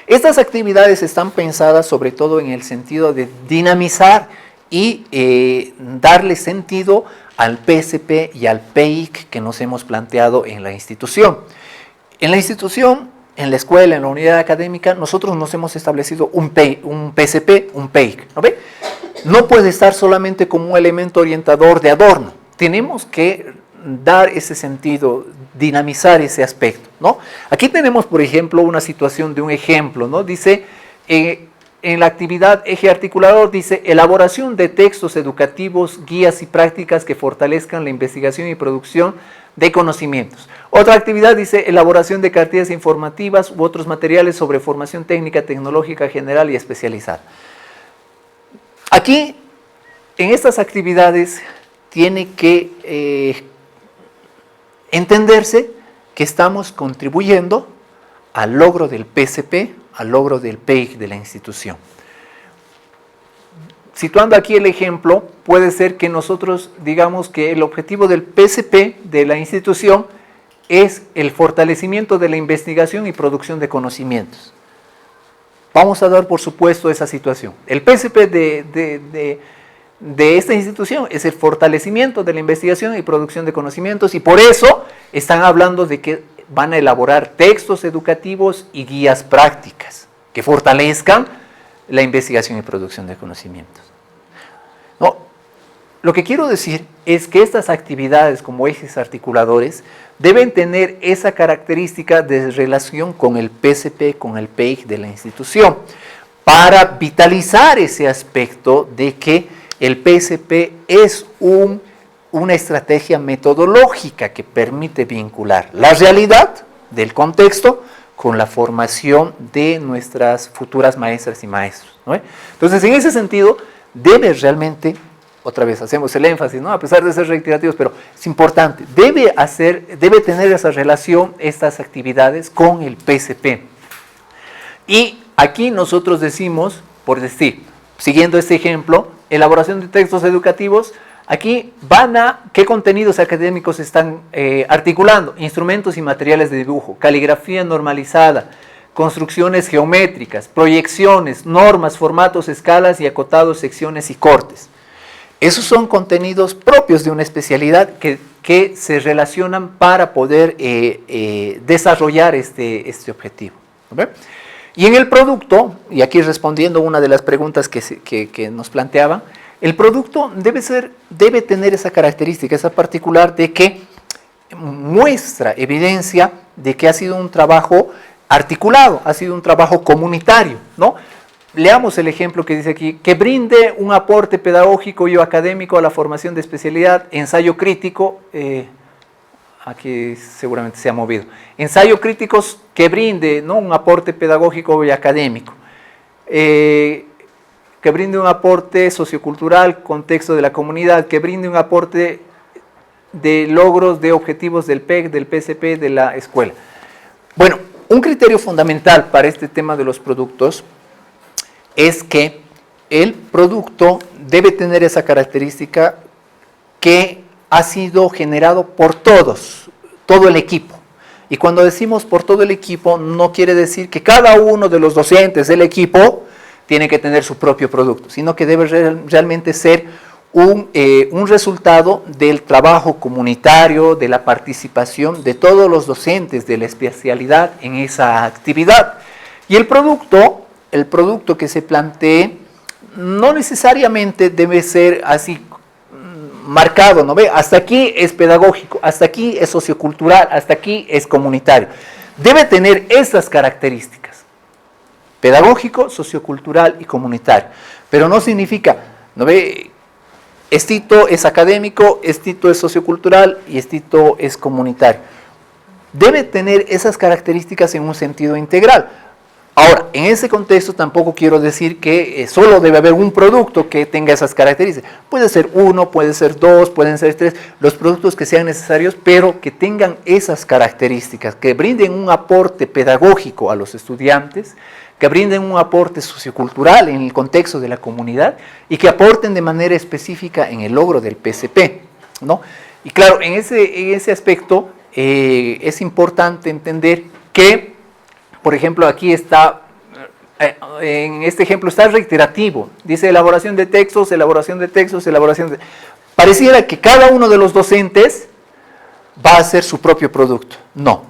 Estas actividades están pensadas sobre todo en el sentido de dinamizar y darle sentido al PSP y al PEIC que nos hemos planteado en la institución. En la institución, en la escuela, en la unidad académica, nosotros nos hemos establecido un PSP, un PEIC, ¿no ve? No puede estar solamente como un elemento orientador de adorno. Tenemos que dar ese sentido, dinamizar ese aspecto, ¿no? Aquí tenemos, por ejemplo, una situación de un ejemplo, ¿no? Dice, en la actividad eje articulador, dice, elaboración de textos educativos, guías y prácticas que fortalezcan la investigación y producción de conocimientos. Otra actividad dice, elaboración de cartillas informativas u otros materiales sobre formación técnica, tecnológica, general y especializada. Aquí, en estas actividades, tiene que entenderse que estamos contribuyendo al logro del PSP, al logro del PEIC de la institución. Situando aquí el ejemplo, puede ser que nosotros digamos que el objetivo del PSP de la institución es el fortalecimiento de la investigación y producción de conocimientos. Vamos a dar por supuesto esa situación. El PSP de esta institución es el fortalecimiento de la investigación y producción de conocimientos y por eso están hablando de que van a elaborar textos educativos y guías prácticas que fortalezcan la investigación y producción de conocimientos. ¿No? lo que quiero decir es que estas actividades como ejes articuladores deben tener esa característica de relación con el PCP, con el PEIG de la institución, para vitalizar ese aspecto de que el PSP es una estrategia metodológica que permite vincular la realidad del contexto con la formación de nuestras futuras maestras y maestros, ¿no? Entonces, en ese sentido, debe realmente, otra vez hacemos el énfasis, ¿no? A pesar de ser reiterativos, pero es importante, debe tener esa relación, estas actividades con el PSP. Y aquí nosotros decimos, por decir, siguiendo este ejemplo, elaboración de textos educativos, aquí ¿qué contenidos académicos están articulando? Instrumentos y materiales de dibujo, caligrafía normalizada, construcciones geométricas, proyecciones, normas, formatos, escalas y acotados, secciones y cortes. Esos son contenidos propios de una especialidad que se relacionan para poder desarrollar este objetivo. ¿Okay? Y en el producto, y aquí respondiendo una de las preguntas que nos planteaban, el producto debe tener esa característica, esa particular de que muestra evidencia de que ha sido un trabajo articulado, ha sido un trabajo comunitario, ¿no? Leamos el ejemplo que dice aquí, que brinde un aporte pedagógico y académico a la formación de especialidad, ensayo crítico, aquí seguramente se ha movido, ensayo críticos que brinde, ¿no?, un aporte pedagógico y académico, que brinde un aporte sociocultural, contexto de la comunidad, que brinde un aporte de logros de objetivos del PEC, del PSP, de la escuela. Bueno, un criterio fundamental para este tema de los productos es que el producto debe tener esa característica que ha sido generado por todo el equipo. Y cuando decimos por todo el equipo, no quiere decir que cada uno de los docentes del equipo tiene que tener su propio producto, sino que debe realmente ser un resultado del trabajo comunitario, de la participación de todos los docentes de la especialidad en esa actividad. Y el producto que se plantee no necesariamente debe ser así marcado, ¿no ve? Hasta aquí es pedagógico, hasta aquí es sociocultural, hasta aquí es comunitario. Debe tener esas características: pedagógico, sociocultural y comunitario. Pero no significa, ¿no ve? Estito es académico, estito es sociocultural y estito es comunitario. Debe tener esas características en un sentido integral. Ahora, en ese contexto tampoco quiero decir que solo debe haber un producto que tenga esas características. Puede ser uno, puede ser dos, pueden ser tres, los productos que sean necesarios, pero que tengan esas características, que brinden un aporte pedagógico a los estudiantes, que brinden un aporte sociocultural en el contexto de la comunidad y que aporten de manera específica en el logro del PSP, ¿no? Y claro, en ese aspecto es importante entender que, por ejemplo, aquí está, en este ejemplo está reiterativo, dice elaboración de textos, elaboración de textos, elaboración de... Pareciera que cada uno de los docentes va a hacer su propio producto. No,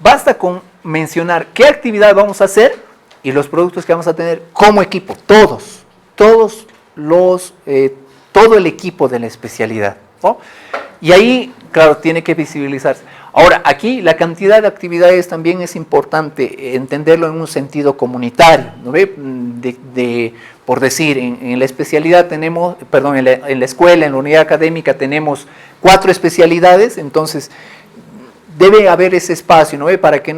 basta con mencionar qué actividad vamos a hacer y los productos que vamos a tener como equipo, todo el equipo de la especialidad, ¿no? Y ahí, claro, tiene que visibilizarse. Ahora, aquí la cantidad de actividades también es importante entenderlo en un sentido comunitario, ¿no ve? Por decir, en la especialidad tenemos, perdón, en la escuela, en la unidad académica tenemos 4 especialidades, entonces debe haber ese espacio, ¿no ve? Para que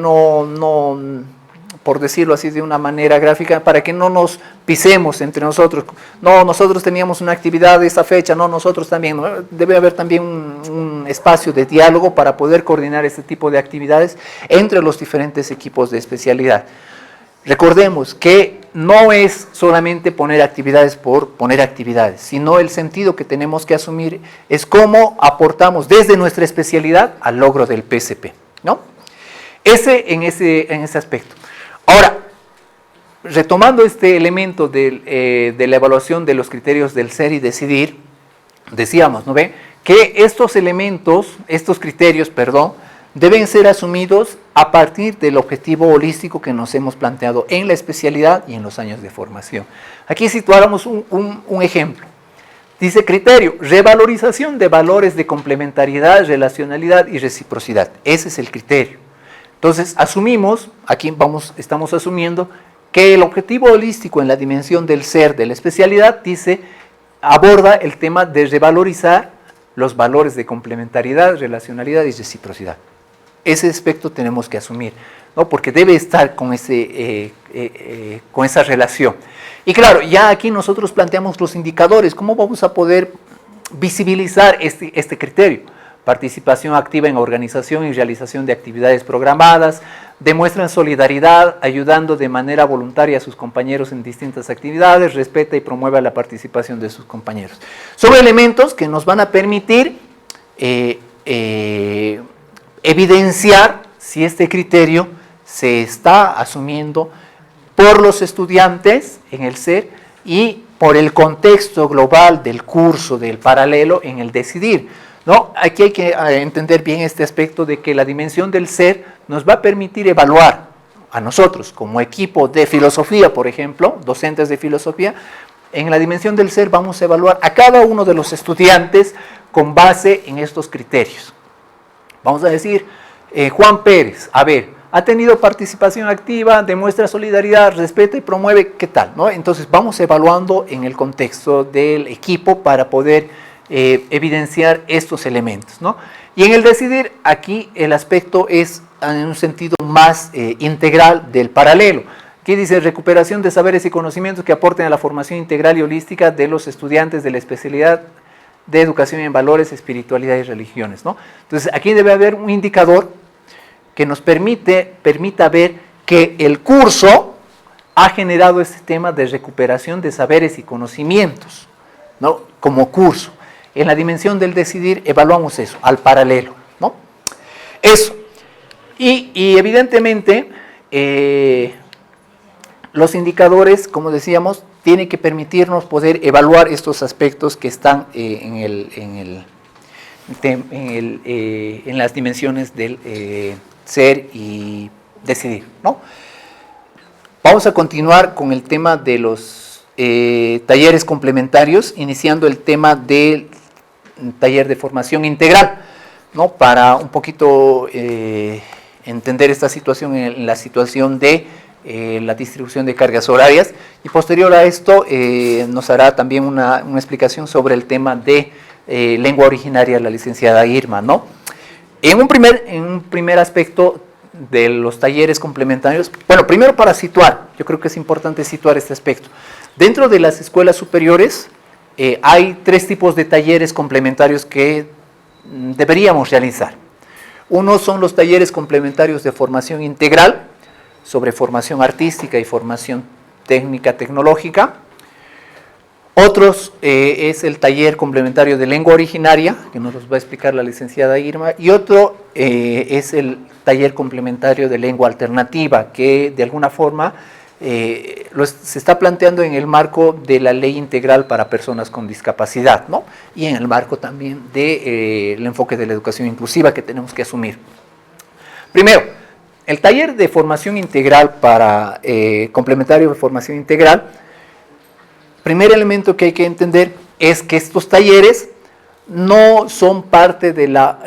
por decirlo así de una manera gráfica, para que no nos pisemos entre nosotros. No, nosotros teníamos una actividad de esta fecha, no, nosotros también. ¿No? Debe haber también un espacio de diálogo para poder coordinar este tipo de actividades entre los diferentes equipos de especialidad. Recordemos que no es solamente poner actividades por poner actividades, sino el sentido que tenemos que asumir es cómo aportamos desde nuestra especialidad al logro del PSP, ¿no? En ese aspecto. Ahora, retomando este elemento de la evaluación de los criterios del ser y decidir, decíamos, ¿no ve? Que estos criterios, deben ser asumidos a partir del objetivo holístico que nos hemos planteado en la especialidad y en los años de formación. Aquí situáramos un ejemplo. Dice criterio, revalorización de valores de complementariedad, relacionalidad y reciprocidad. Ese es el criterio. Entonces, asumimos, aquí estamos asumiendo que el objetivo holístico en la dimensión del ser, de la especialidad, aborda el tema de revalorizar los valores de complementariedad, relacionalidad y reciprocidad. Ese aspecto tenemos que asumir, ¿no? Porque debe estar con esa relación. Y claro, ya aquí nosotros planteamos los indicadores. ¿Cómo vamos a poder visibilizar este criterio? Participación activa en organización y realización de actividades programadas, demuestran solidaridad, ayudando de manera voluntaria a sus compañeros en distintas actividades, respeta y promueve la participación de sus compañeros. Son elementos que nos van a permitir evidenciar si este criterio se está asumiendo por los estudiantes en el ser y por el contexto global del curso, del paralelo en el decidir, ¿no? Aquí hay que entender bien este aspecto de que la dimensión del ser nos va a permitir evaluar a nosotros como equipo de filosofía, por ejemplo, docentes de filosofía. En la dimensión del ser vamos a evaluar a cada uno de los estudiantes con base en estos criterios. Vamos a decir, Juan Pérez, a ver, ha tenido participación activa, demuestra solidaridad, respeta y promueve, ¿qué tal? ¿No? Entonces vamos evaluando en el contexto del equipo para poder evidenciar estos elementos, ¿no? Y en el decidir, aquí el aspecto es en un sentido más integral del paralelo. Aquí dice recuperación de saberes y conocimientos que aporten a la formación integral y holística de los estudiantes de la especialidad de educación en valores, espiritualidad y religiones, ¿no? Entonces aquí debe haber un indicador que nos permita ver que el curso ha generado este tema de recuperación de saberes y conocimientos, ¿no? Como curso. En la dimensión del decidir evaluamos eso, al paralelo, ¿no? Eso. Y evidentemente los indicadores, como decíamos, tienen que permitirnos poder evaluar estos aspectos que están en las dimensiones del ser y decidir, ¿no? Vamos a continuar con el tema de los talleres complementarios, iniciando el tema del taller de formación integral, ¿no? Para un poquito entender esta situación en la situación de la distribución de cargas horarias, y posterior a esto nos hará también una explicación sobre el tema de lengua originaria, la licenciada Irma, ¿no? En un primer aspecto de los talleres complementarios, bueno, primero para situar, yo creo que es importante situar este aspecto. Dentro de las escuelas superiores hay tres tipos de talleres complementarios que deberíamos realizar. Uno son los talleres complementarios de formación integral, sobre formación artística y formación técnica tecnológica. Otros es el taller complementario de lengua originaria, que nos los va a explicar la licenciada Irma, y otro es el taller complementario de lengua alternativa, que de alguna forma se está planteando en el marco de la ley integral para personas con discapacidad, ¿no? Y en el marco también del enfoque de la educación inclusiva que tenemos que asumir. Primero, el taller de formación integral complementario de formación integral, primer elemento que hay que entender es que estos talleres no son parte de la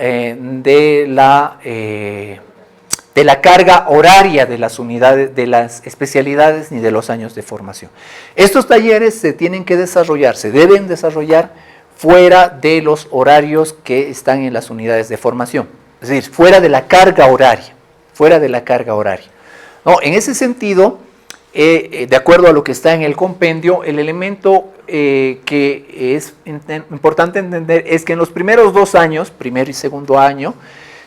carga horaria de las unidades, de las especialidades ni de los años de formación. Estos talleres se deben desarrollar fuera de los horarios que están en las unidades de formación, es decir, fuera de la carga horaria, ¿no? En ese sentido, de acuerdo a lo que está en el compendio, el elemento que es importante entender es que en los primeros 2 años, primer y segundo año,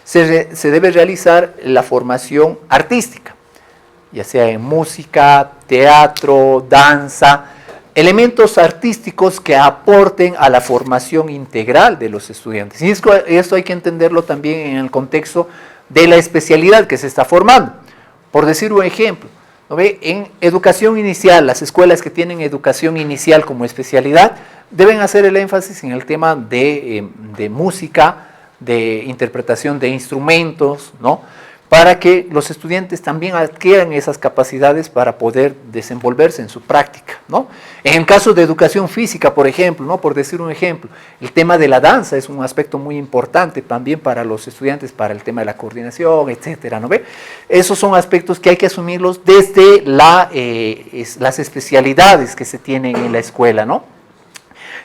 se debe realizar la formación artística, ya sea en música, teatro, danza, elementos artísticos que aporten a la formación integral de los estudiantes. Y esto hay que entenderlo también en el contexto de la especialidad que se está formando. Por decir un ejemplo, ¿no ve? En educación inicial, las escuelas que tienen educación inicial como especialidad deben hacer el énfasis en el tema de música, de interpretación de instrumentos, ¿no? para que los estudiantes también adquieran esas capacidades para poder desenvolverse en su práctica, ¿no? En el caso de educación física, por ejemplo, ¿no? Por decir un ejemplo, el tema de la danza es un aspecto muy importante también para los estudiantes, para el tema de la coordinación, etcétera, ¿no ve? Esos son aspectos que hay que asumirlos desde las especialidades que se tienen en la escuela, ¿no?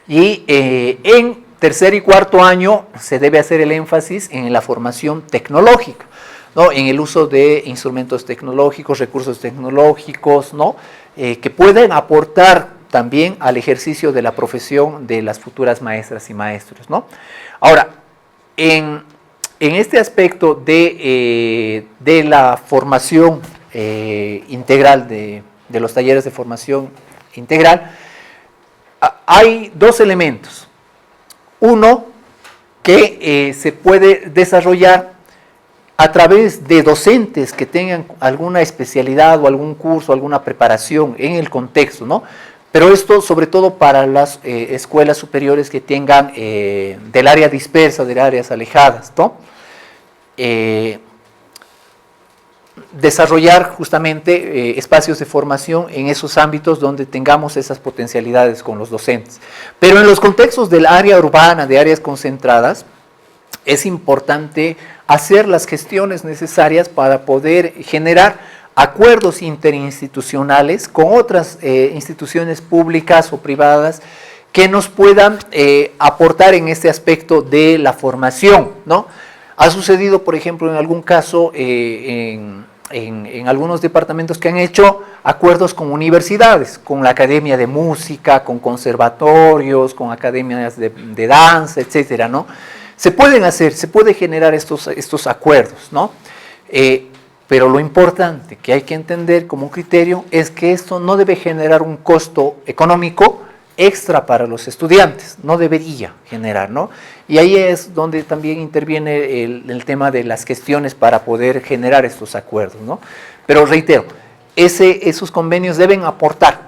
Y en tercer y cuarto año se debe hacer el énfasis en la formación tecnológica, ¿no? En el uso de instrumentos tecnológicos, recursos tecnológicos, ¿no? Que pueden aportar también al ejercicio de la profesión de las futuras maestras y maestros, ¿no? Ahora, en este aspecto de la formación integral, de los talleres de formación integral, hay dos elementos. Uno, que se puede desarrollar a través de docentes que tengan alguna especialidad o algún curso, alguna preparación en el contexto, ¿no? Pero esto sobre todo para las escuelas superiores que tengan del área dispersa, de áreas alejadas, ¿no? Desarrollar justamente espacios de formación en esos ámbitos donde tengamos esas potencialidades con los docentes. Pero en los contextos del área urbana, de áreas concentradas, es importante hacer las gestiones necesarias para poder generar acuerdos interinstitucionales con otras instituciones públicas o privadas que nos puedan aportar en este aspecto de la formación, ¿no? Ha sucedido, por ejemplo, en algún caso, en algunos departamentos que han hecho acuerdos con universidades, con la Academia de Música, con conservatorios, con academias de danza, etcétera, ¿no? Se pueden hacer, se puede generar estos acuerdos, ¿no? Pero lo importante que hay que entender como criterio es que esto no debe generar un costo económico extra para los estudiantes, no debería generar, ¿no? Y ahí es donde también interviene el tema de las gestiones para poder generar estos acuerdos, ¿no? Pero reitero, esos convenios deben aportar,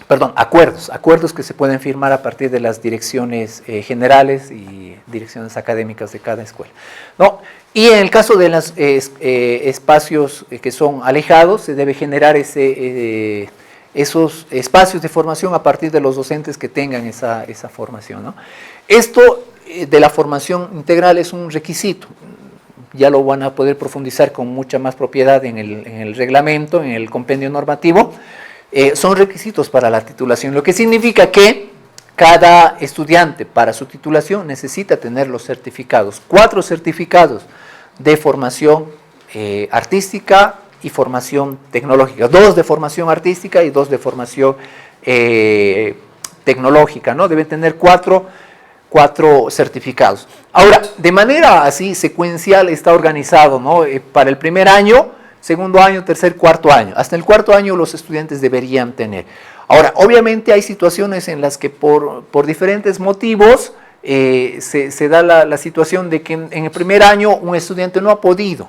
acuerdos que se pueden firmar a partir de las direcciones generales y direcciones académicas de cada escuela, ¿no? Y en el caso de los espacios que son alejados, se debe generar esos espacios de formación a partir de los docentes que tengan esa formación, ¿no? Esto de la formación integral es un requisito, ya lo van a poder profundizar con mucha más propiedad en el reglamento, en el compendio normativo. Son requisitos para la titulación, lo que significa que cada estudiante para su titulación necesita tener los certificados, 4 certificados de formación artística y formación tecnológica, 2 de formación artística y 2 de formación tecnológica, ¿no? Deben tener 4 certificados. Ahora, de manera así secuencial está organizado, ¿no? Para el primer año, segundo año, tercer, cuarto año. Hasta el cuarto año los estudiantes deberían tener. Ahora, obviamente hay situaciones en las que por diferentes motivos se da la situación de que en el primer año un estudiante no ha podido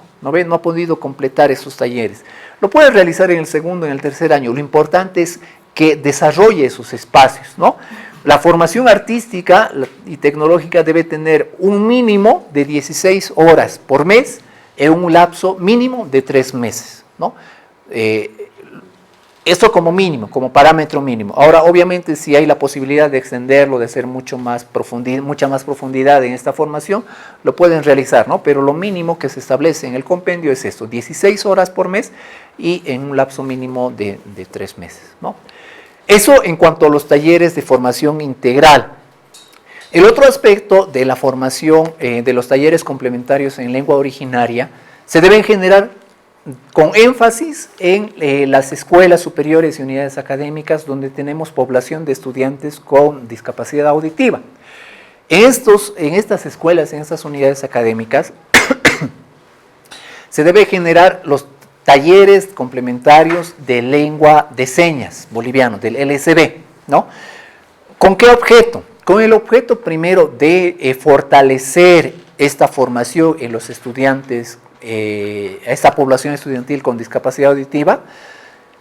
completar esos talleres. Lo puede realizar en el segundo, en el tercer año. Lo importante es que desarrolle esos espacios, ¿no? La formación artística y tecnológica debe tener un mínimo de 16 horas por mes en un lapso mínimo de 3 meses, ¿no? Esto como mínimo, como parámetro mínimo. Ahora, obviamente, si hay la posibilidad de extenderlo, de hacer mucha más profundidad en esta formación, lo pueden realizar, ¿no? Pero lo mínimo que se establece en el compendio es esto, 16 horas por mes y en un lapso mínimo de 3 meses, ¿no? Eso en cuanto a los talleres de formación integral. El otro aspecto de la formación de los talleres complementarios en lengua originaria se deben generar con énfasis en las escuelas superiores y unidades académicas donde tenemos población de estudiantes con discapacidad auditiva. En estas escuelas, en estas unidades académicas, se debe generar los talleres complementarios de lengua de señas boliviano, del LSB, ¿no? ¿Con qué objeto? Con el objeto primero de fortalecer esta formación en los estudiantes, esta población estudiantil con discapacidad auditiva,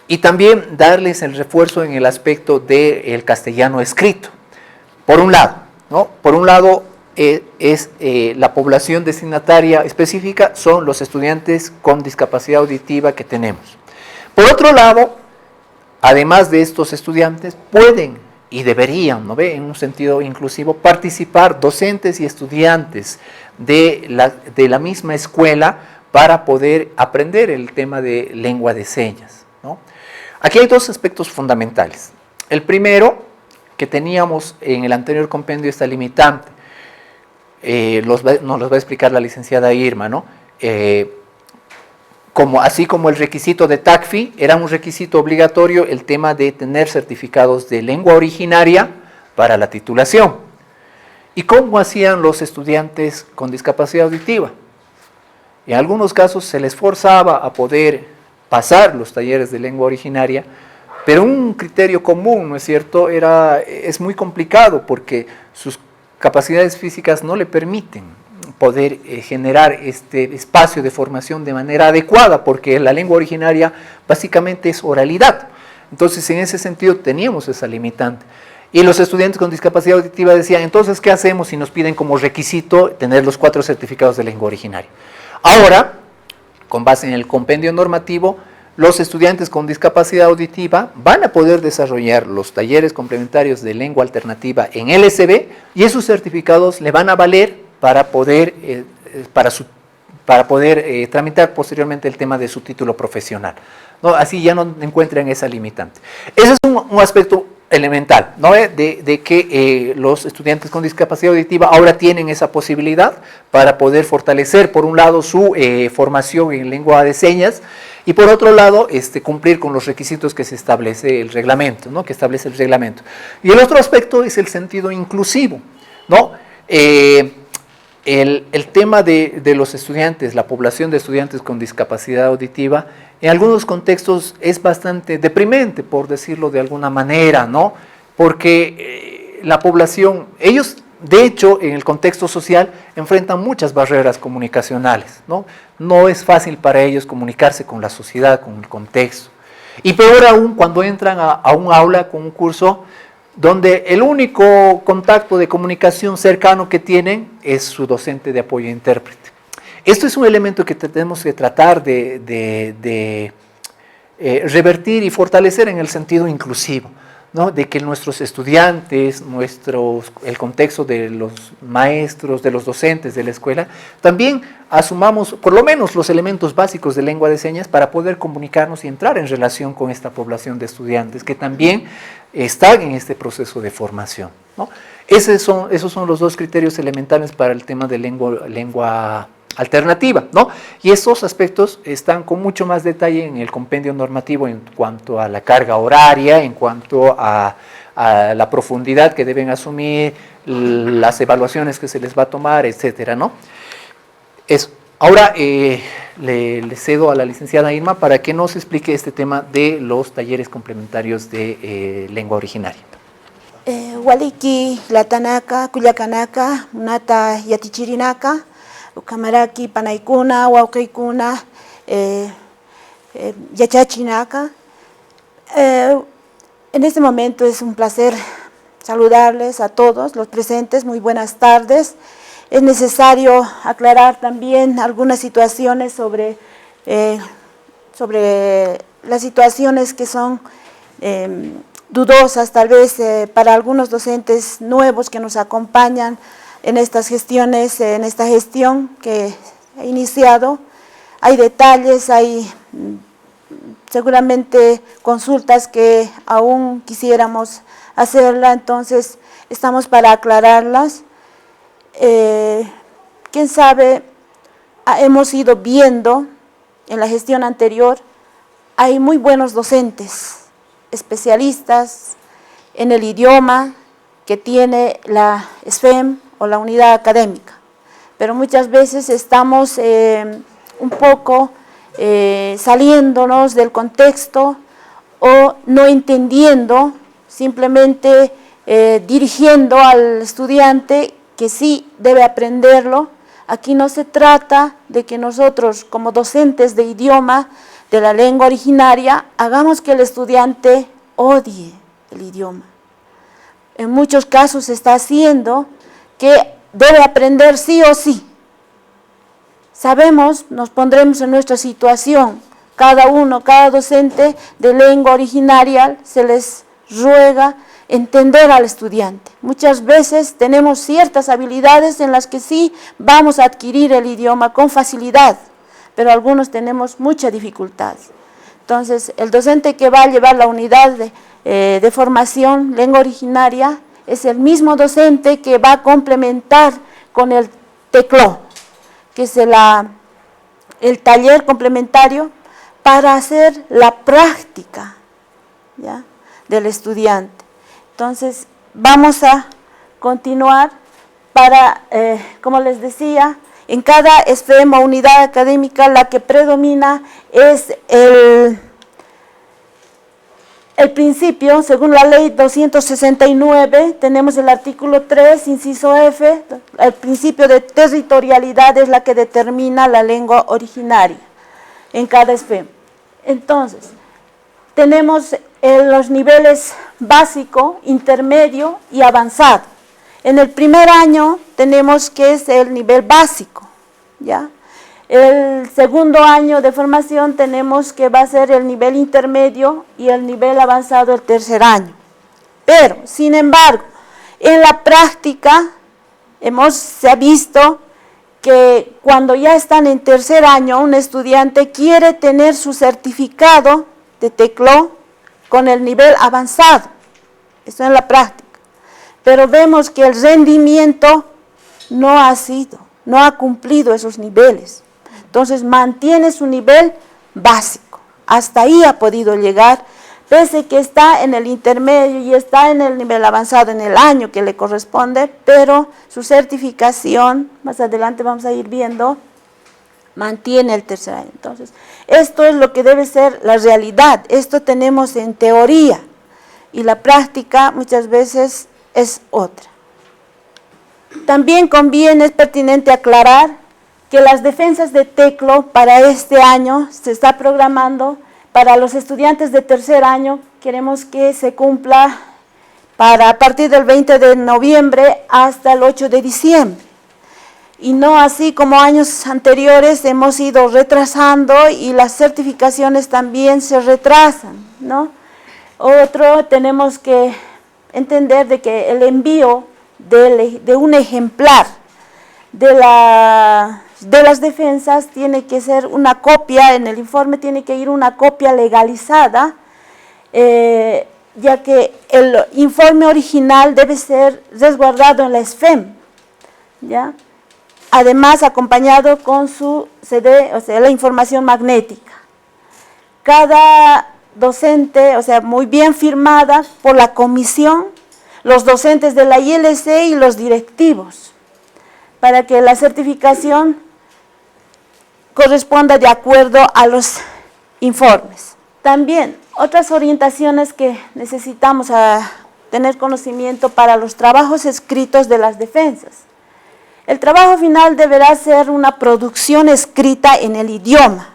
y también darles el refuerzo en el aspecto del castellano escrito. Por un lado, ¿no? Por un lado, la población destinataria específica son los estudiantes con discapacidad auditiva que tenemos. Por otro lado, además de estos estudiantes, pueden y deberían, ¿no ve?, en un sentido inclusivo, participar docentes y estudiantes de la misma escuela para poder aprender el tema de lengua de señas, ¿no? Aquí hay dos aspectos fundamentales. El primero, que teníamos en el anterior compendio, esta limitante, nos los va a explicar la licenciada Irma, ¿no? Así como el requisito de TACFI, era un requisito obligatorio el tema de tener certificados de lengua originaria para la titulación. ¿Y cómo hacían los estudiantes con discapacidad auditiva? En algunos casos se les forzaba a poder pasar los talleres de lengua originaria, pero un criterio común, ¿no es cierto?, es muy complicado porque sus capacidades físicas no le permiten poder generar este espacio de formación de manera adecuada, porque la lengua originaria básicamente es oralidad. Entonces, en ese sentido, teníamos esa limitante. Y los estudiantes con discapacidad auditiva decían, entonces, ¿qué hacemos si nos piden como requisito tener los 4 certificados de lengua originaria? Ahora, con base en el compendio normativo, los estudiantes con discapacidad auditiva van a poder desarrollar los talleres complementarios de lengua alternativa en LSB y esos certificados le van a valer para poder tramitar posteriormente el tema de su título profesional, ¿no? Así ya no encuentran esa limitante. Ese es un aspecto elemental, ¿no? de que los estudiantes con discapacidad auditiva ahora tienen esa posibilidad para poder fortalecer, por un lado, su formación en lengua de señas, y por otro lado, cumplir con los requisitos que se establece el reglamento, ¿no? Que establece el reglamento. Y el otro aspecto es el sentido inclusivo, ¿no? El tema de los estudiantes, la población de estudiantes con discapacidad auditiva, en algunos contextos es bastante deprimente, por decirlo de alguna manera, ¿no? Porque la población, ellos de hecho en el contexto social enfrentan muchas barreras comunicacionales, ¿no? No es fácil para ellos comunicarse con la sociedad, con el contexto. Y peor aún cuando entran a un aula con un curso donde el único contacto de comunicación cercano que tienen es su docente de apoyo intérprete. Esto es un elemento que tenemos que tratar de revertir y fortalecer en el sentido inclusivo, ¿no? De que nuestros estudiantes, el contexto de los maestros, de los docentes de la escuela, también asumamos por lo menos los elementos básicos de lengua de señas para poder comunicarnos y entrar en relación con esta población de estudiantes que también están en este proceso de formación, ¿no? Esos son los dos criterios elementales para el tema de lengua alternativa, ¿no? Y estos aspectos están con mucho más detalle en el compendio normativo en cuanto a la carga horaria, en cuanto a la profundidad que deben asumir, las evaluaciones que se les va a tomar, etcétera, ¿no? Ahora le cedo a la licenciada Irma para que nos explique este tema de los talleres complementarios de lengua originaria. Waliki, Latanaka, Cuyacanaka, Nata Yatichirinaka, Ucamaraki, Panaikuna, Huaucaicuna, Yachachinaka. En este momento es un placer saludarles a todos los presentes, muy buenas tardes. Es necesario aclarar también algunas situaciones sobre las situaciones que son dudosas tal vez para algunos docentes nuevos que nos acompañan en estas gestiones, en esta gestión que he iniciado. Hay detalles, hay seguramente consultas que aún quisiéramos hacerla, entonces estamos para aclararlas. Quién sabe, hemos ido viendo en la gestión anterior, hay muy buenos docentes, especialistas en el idioma que tiene la SFEM o la unidad académica, pero muchas veces estamos un poco saliéndonos del contexto o no entendiendo, simplemente dirigiendo al estudiante que sí debe aprenderlo. Aquí no se trata de que nosotros como docentes de idioma, de la lengua originaria, hagamos que el estudiante odie el idioma. En muchos casos se está haciendo que debe aprender sí o sí. Sabemos, nos pondremos en nuestra situación, cada docente de lengua originaria se les ruega entender al estudiante. Muchas veces tenemos ciertas habilidades en las que sí vamos a adquirir el idioma con facilidad, pero algunos tenemos mucha dificultad. Entonces, el docente que va a llevar la unidad de formación lengua originaria es el mismo docente que va a complementar con el TECLO, que es el taller complementario para hacer la práctica, ¿ya?, del estudiante. Entonces, vamos a continuar para, como les decía, en cada SFEM o unidad académica la que predomina es el principio, según la ley 269, tenemos el artículo 3, inciso F, el principio de territorialidad es la que determina la lengua originaria en cada SFEM. Entonces, tenemos los niveles básico, intermedio y avanzado. En el primer año tenemos que es el nivel básico, ¿ya? El segundo año de formación tenemos que va a ser el nivel intermedio y el nivel avanzado el tercer año. Pero, sin embargo, en la práctica se ha visto que cuando ya están en tercer año, un estudiante quiere tener su certificado de TECLO con el nivel avanzado. Eso en la práctica. Pero vemos que el rendimiento no ha cumplido esos niveles. Entonces mantiene su nivel básico. Hasta ahí ha podido llegar, pese que está en el intermedio y está en el nivel avanzado en el año que le corresponde, pero su certificación, más adelante vamos a ir viendo, mantiene el tercer año. Entonces, esto es lo que debe ser la realidad. Esto tenemos en teoría y la práctica muchas veces es otra. También conviene, es pertinente aclarar que las defensas de TECLO para este año se está programando para los estudiantes de tercer año. Queremos que se cumpla a partir del 20 de noviembre hasta el 8 de diciembre. Y no así como años anteriores hemos ido retrasando y las certificaciones también se retrasan, ¿no? Otro, tenemos que entender de que el envío de un ejemplar de las defensas tiene que ser una copia, en el informe tiene que ir una copia legalizada, ya que el informe original debe ser resguardado en la SFEM, ¿ya? Además acompañado con su CD, o sea, la información magnética. Cada docente, o sea, muy bien firmada por la comisión, los docentes de la ILC y los directivos, para que la certificación corresponda de acuerdo a los informes. También, otras orientaciones que necesitamos tener conocimiento para los trabajos escritos de las defensas. El trabajo final deberá ser una producción escrita en el idioma,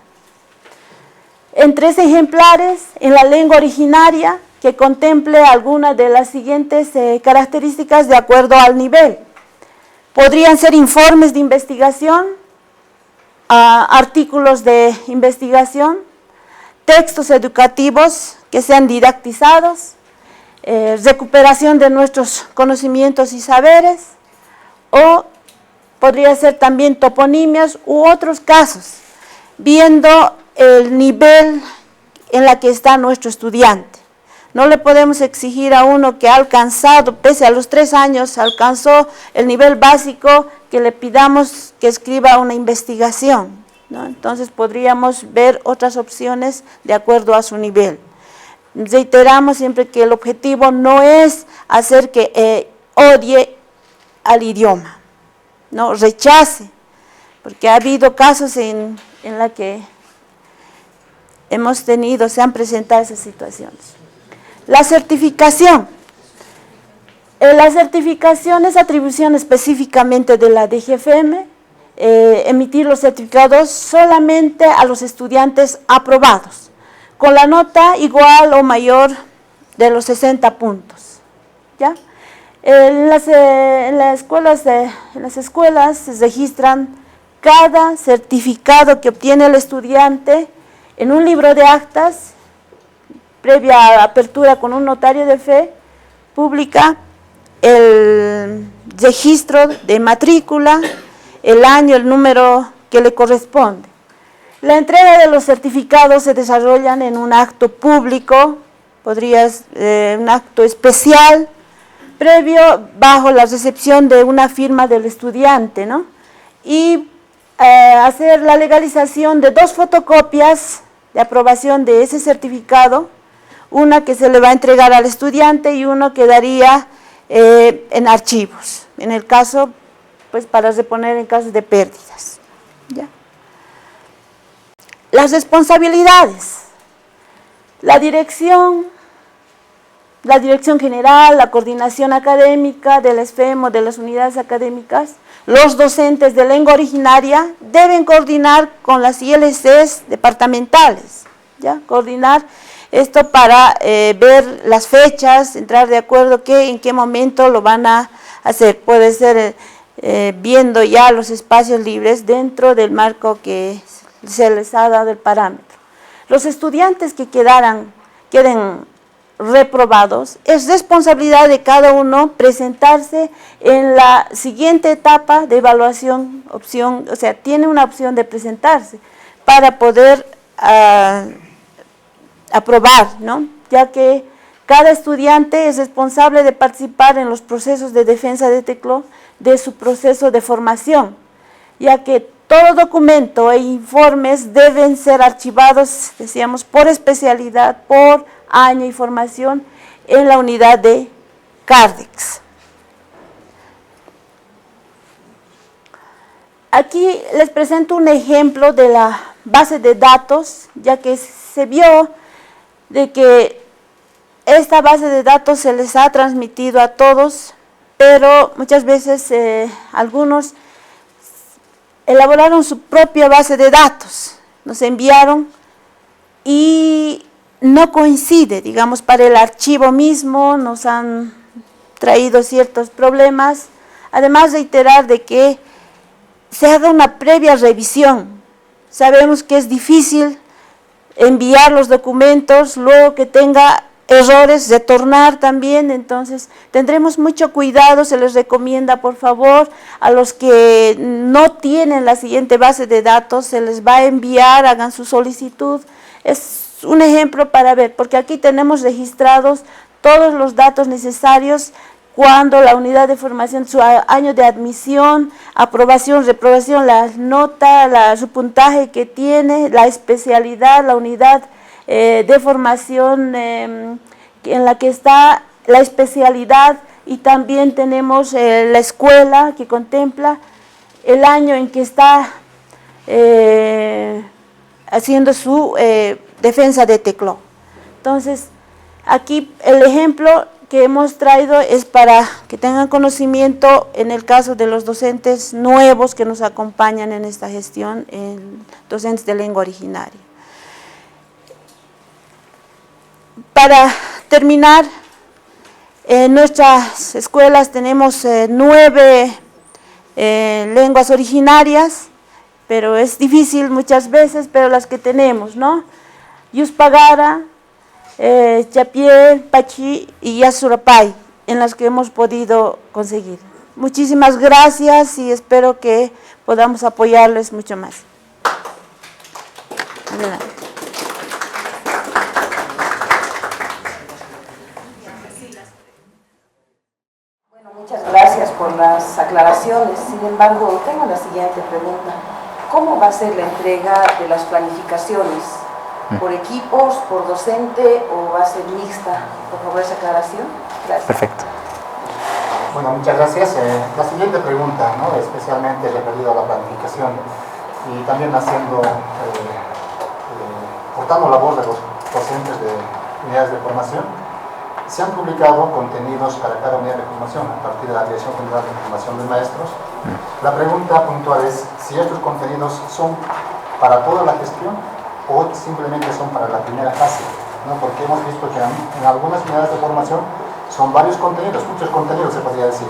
en 3 ejemplares, en la lengua originaria, que contemple algunas de las siguientes características de acuerdo al nivel. Podrían ser informes de investigación, artículos de investigación, textos educativos que sean didactizados, recuperación de nuestros conocimientos y saberes, o podría ser también toponimias u otros casos, viendo el nivel en la que está nuestro estudiante. No le podemos exigir a uno que ha alcanzado, pese a los 3 años, alcanzó el nivel básico, que le pidamos que escriba una investigación, ¿no? Entonces podríamos ver otras opciones de acuerdo a su nivel. Reiteramos siempre que el objetivo no es hacer que odie al idioma, no rechace, porque ha habido casos en la que se han presentado esas situaciones. La certificación. La certificación es atribución específicamente de la DGFM, emitir los certificados solamente a los estudiantes aprobados, con la nota igual o mayor de los 60 puntos, ¿ya? En las escuelas se registran cada certificado que obtiene el estudiante en un libro de actas, previa apertura con un notario de fe pública, el registro de matrícula, el año, el número que le corresponde. La entrega de los certificados se desarrollan en un acto público, podría ser un acto especial, previo bajo la recepción de una firma del estudiante, ¿no? Y hacer la legalización de 2 fotocopias de aprobación de ese certificado, una que se le va a entregar al estudiante y uno quedaría en archivos, en el caso, pues para reponer en caso de pérdidas. ¿Ya? Las responsabilidades. La dirección general, la coordinación académica de la SFEM o de las unidades académicas, los docentes de lengua originaria deben coordinar con las ILCs departamentales, ¿ya? Coordinar esto para ver las fechas, entrar de acuerdo en qué momento lo van a hacer. Puede ser viendo ya los espacios libres dentro del marco que se les ha dado el parámetro. Los estudiantes que queden reprobados, es responsabilidad de cada uno presentarse en la siguiente etapa de evaluación, opción, o sea, tiene una opción de presentarse para poder aprobar, ¿no? Ya que cada estudiante es responsable de participar en los procesos de defensa de TECLO de su proceso de formación, ya que todo documento e informes deben ser archivados, decíamos, por especialidad, por año y formación en la unidad de CARDEX. Aquí les presento un ejemplo de la base de datos, ya que se vio de que esta base de datos se les ha transmitido a todos, pero muchas veces algunos elaboraron su propia base de datos, nos enviaron y no coincide, digamos, para el archivo mismo, nos han traído ciertos problemas. Además, reiterar de que se haga una previa revisión. Sabemos que es difícil enviar los documentos, luego que tenga errores, retornar también, entonces tendremos mucho cuidado, se les recomienda por favor a los que no tienen la siguiente base de datos, se les va a enviar, hagan su solicitud. Es un ejemplo para ver, porque aquí tenemos registrados todos los datos necesarios cuando la unidad de formación, su año de admisión, aprobación, reprobación, la nota, su puntaje que tiene, la especialidad, la unidad de formación en la que está la especialidad, y también tenemos la escuela que contempla el año en que está haciendo su defensa de TECLO. Entonces, aquí el ejemplo que hemos traído es para que tengan conocimiento en el caso de los docentes nuevos que nos acompañan en esta gestión, docentes de lengua originaria. Para terminar, en nuestras escuelas tenemos 9 lenguas originarias, pero es difícil muchas veces, pero las que tenemos, ¿no? Yuspagara, Chapié, Pachi y Yasurapay, en las que hemos podido conseguir. Muchísimas gracias y espero que podamos apoyarles mucho más. Adelante. Bueno, muchas gracias por las aclaraciones. Sin embargo, tengo la siguiente pregunta. ¿Cómo va a ser la entrega de las planificaciones? ¿Por equipos, por docente o va a ser mixta? Por favor, esa aclaración. Gracias. Perfecto. Bueno, muchas gracias. La siguiente pregunta, ¿no? Especialmente referida a la planificación y también cortando la voz de los docentes de unidades de formación, se han publicado contenidos para cada unidad de formación a partir de la Dirección General de Formación de Maestros. La pregunta puntual es si estos contenidos son para toda la gestión o simplemente son para la primera fase, ¿no? Porque hemos visto que en algunas unidades de formación son varios contenidos, muchos contenidos se podría decir.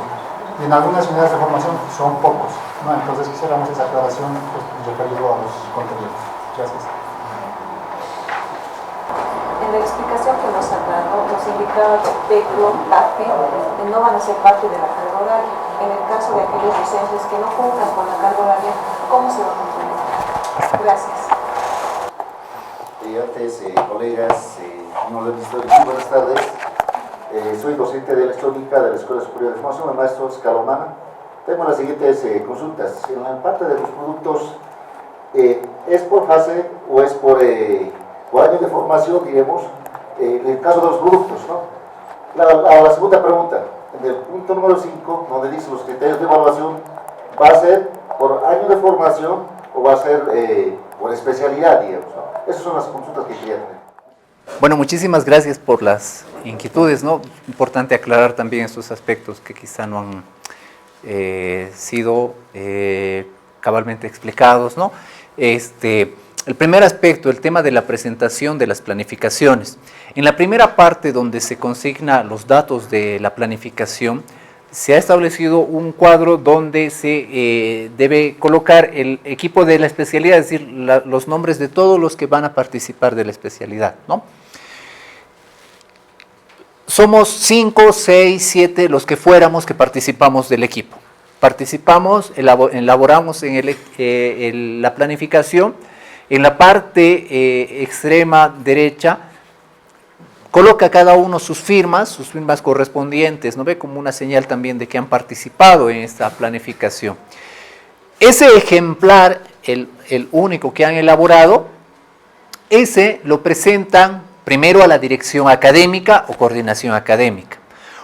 Y en algunas unidades de formación son pocos, ¿no? Entonces quisiéramos esa aclaración referido a los contenidos. Gracias. En la explicación que nos ha dado, nos indicaba que TECLO, TAFE, no van a ser parte de la carga horaria. En el caso de aquellos docentes que no cumplan con la carga horaria, ¿cómo se va a complementar? Gracias. Antes, colegas, buenas tardes. Soy docente de electrónica de la Escuela Superior de Formación de Maestros Calomana. Tengo las siguientes consultas. En la parte de los productos, ¿es por fase o es por año de formación, diremos, en el caso de los productos, ¿no? La segunda pregunta, en el punto número 5, donde dice los criterios de evaluación, ¿va a ser por año de formación o va a ser por especialidad, digamos, ¿no? Esas son las consultas que quería tener. Bueno, muchísimas gracias por las inquietudes, ¿no? Importante aclarar también estos aspectos que quizá no han sido cabalmente explicados, ¿no? El primer aspecto, el tema de la presentación de las planificaciones. En la primera parte donde se consigna los datos de la planificación, se ha establecido un cuadro donde se debe colocar el equipo de la especialidad, es decir, los nombres de todos los que van a participar de la especialidad, ¿no? Somos 5, 6, 7 los que fuéramos que participamos del equipo. Participamos, elaboramos en la planificación. En la parte extrema derecha, coloca cada uno sus firmas correspondientes, ¿no ve? Como una señal también de que han participado en esta planificación. Ese ejemplar, el único que han elaborado, ese lo presentan primero a la dirección académica o coordinación académica.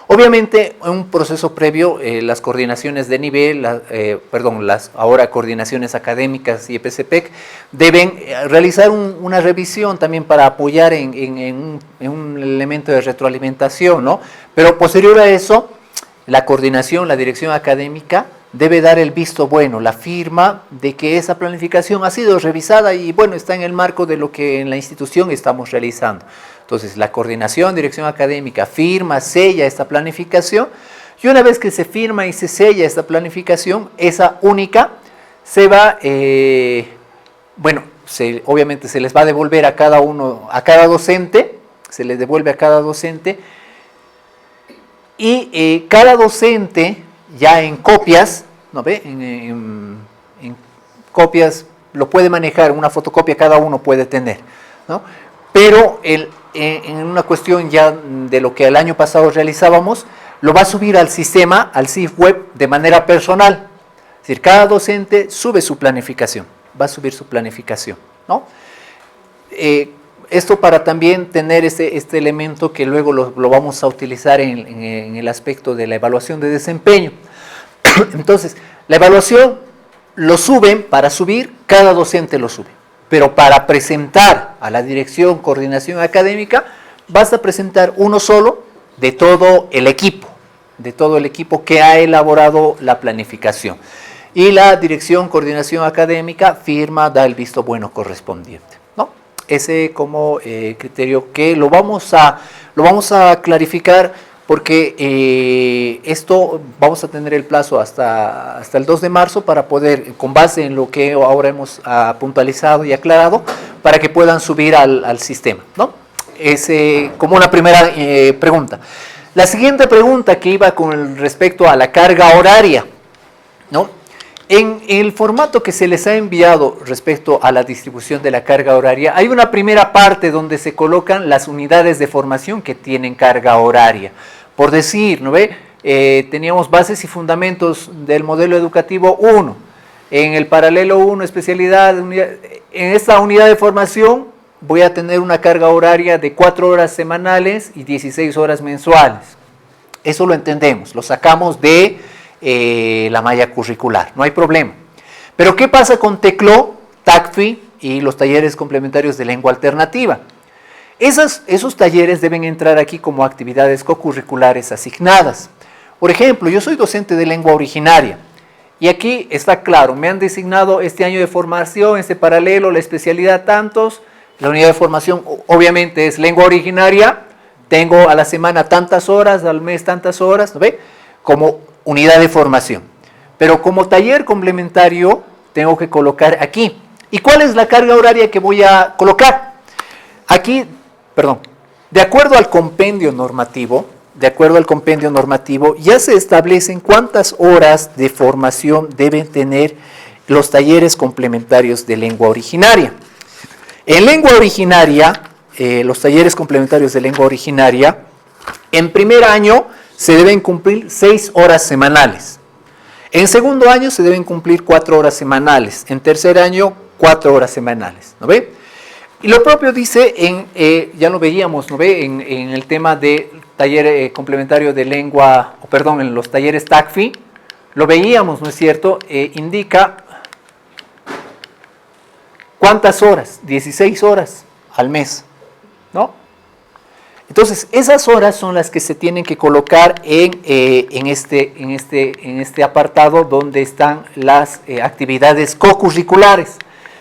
Obviamente, en un proceso previo, las coordinaciones de nivel, las ahora coordinaciones académicas y EPCPEC deben realizar una revisión también para apoyar en un elemento de retroalimentación, ¿no? Pero posterior a eso, la coordinación, la dirección académica debe dar el visto bueno, la firma de que esa planificación ha sido revisada y bueno, está en el marco de lo que en la institución estamos realizando. Entonces, la coordinación, dirección académica, firma, sella esta planificación y una vez que se firma y se sella esta planificación, esa única se va, obviamente se les va a devolver a cada uno, a cada docente, se les devuelve a cada docente y cada docente ya en copias, ¿no ve? En copias lo puede manejar, una fotocopia cada uno puede tener, ¿no? Pero en una cuestión ya de lo que el año pasado realizábamos, lo va a subir al sistema, al CIF web, de manera personal. Es decir, cada docente sube su planificación, va a subir su planificación, ¿no? Esto para también tener este elemento que luego lo vamos a utilizar en el aspecto de la evaluación de desempeño. Entonces, la evaluación lo suben, para subir, cada docente lo sube. Pero para presentar a la dirección, coordinación académica, basta presentar uno solo de todo el equipo que ha elaborado la planificación. Y la dirección, coordinación académica firma, da el visto bueno correspondiente, ¿no? Ese como criterio que lo vamos a clarificar porque esto vamos a tener el plazo hasta el 2 de marzo para poder, con base en lo que ahora hemos puntualizado y aclarado, para que puedan subir al sistema, ¿no? Como una primera pregunta. La siguiente pregunta que iba con respecto a la carga horaria, ¿no? En el formato que se les ha enviado respecto a la distribución de la carga horaria, hay una primera parte donde se colocan las unidades de formación que tienen carga horaria. Por decir, ¿no ve? Teníamos bases y fundamentos del modelo educativo 1. En el paralelo 1, especialidad, en esta unidad de formación voy a tener una carga horaria de 4 horas semanales y 16 horas mensuales. Eso lo entendemos, lo sacamos de la malla curricular, no hay problema. Pero ¿qué pasa con TECLO, TACFI y los talleres complementarios de lengua alternativa? Esos talleres deben entrar aquí como actividades cocurriculares asignadas. Por ejemplo, yo soy docente de lengua originaria y aquí está claro, me han designado este año de formación, este paralelo, la especialidad tantos, la unidad de formación obviamente es lengua originaria, tengo a la semana tantas horas, al mes tantas horas, ¿no ve? Como unidad de formación. Pero como taller complementario tengo que colocar aquí. ¿Y cuál es la carga horaria que voy a colocar? Aquí, perdón, de acuerdo al compendio normativo, ya se establecen cuántas horas de formación deben tener los talleres complementarios de lengua originaria. En lengua originaria, los talleres complementarios de lengua originaria, en primer año se deben cumplir 6 horas semanales. En segundo año se deben cumplir 4 horas semanales. En tercer año, 4 horas semanales. ¿No ve? Y lo propio dice, ya lo veíamos, ¿no ve? En el tema de taller complementario de lengua, en los talleres TACFI, lo veíamos, ¿no es cierto? Indica cuántas horas, 16 horas al mes, ¿no? Entonces, esas horas son las que se tienen que colocar en este apartado donde están las actividades cocurriculares.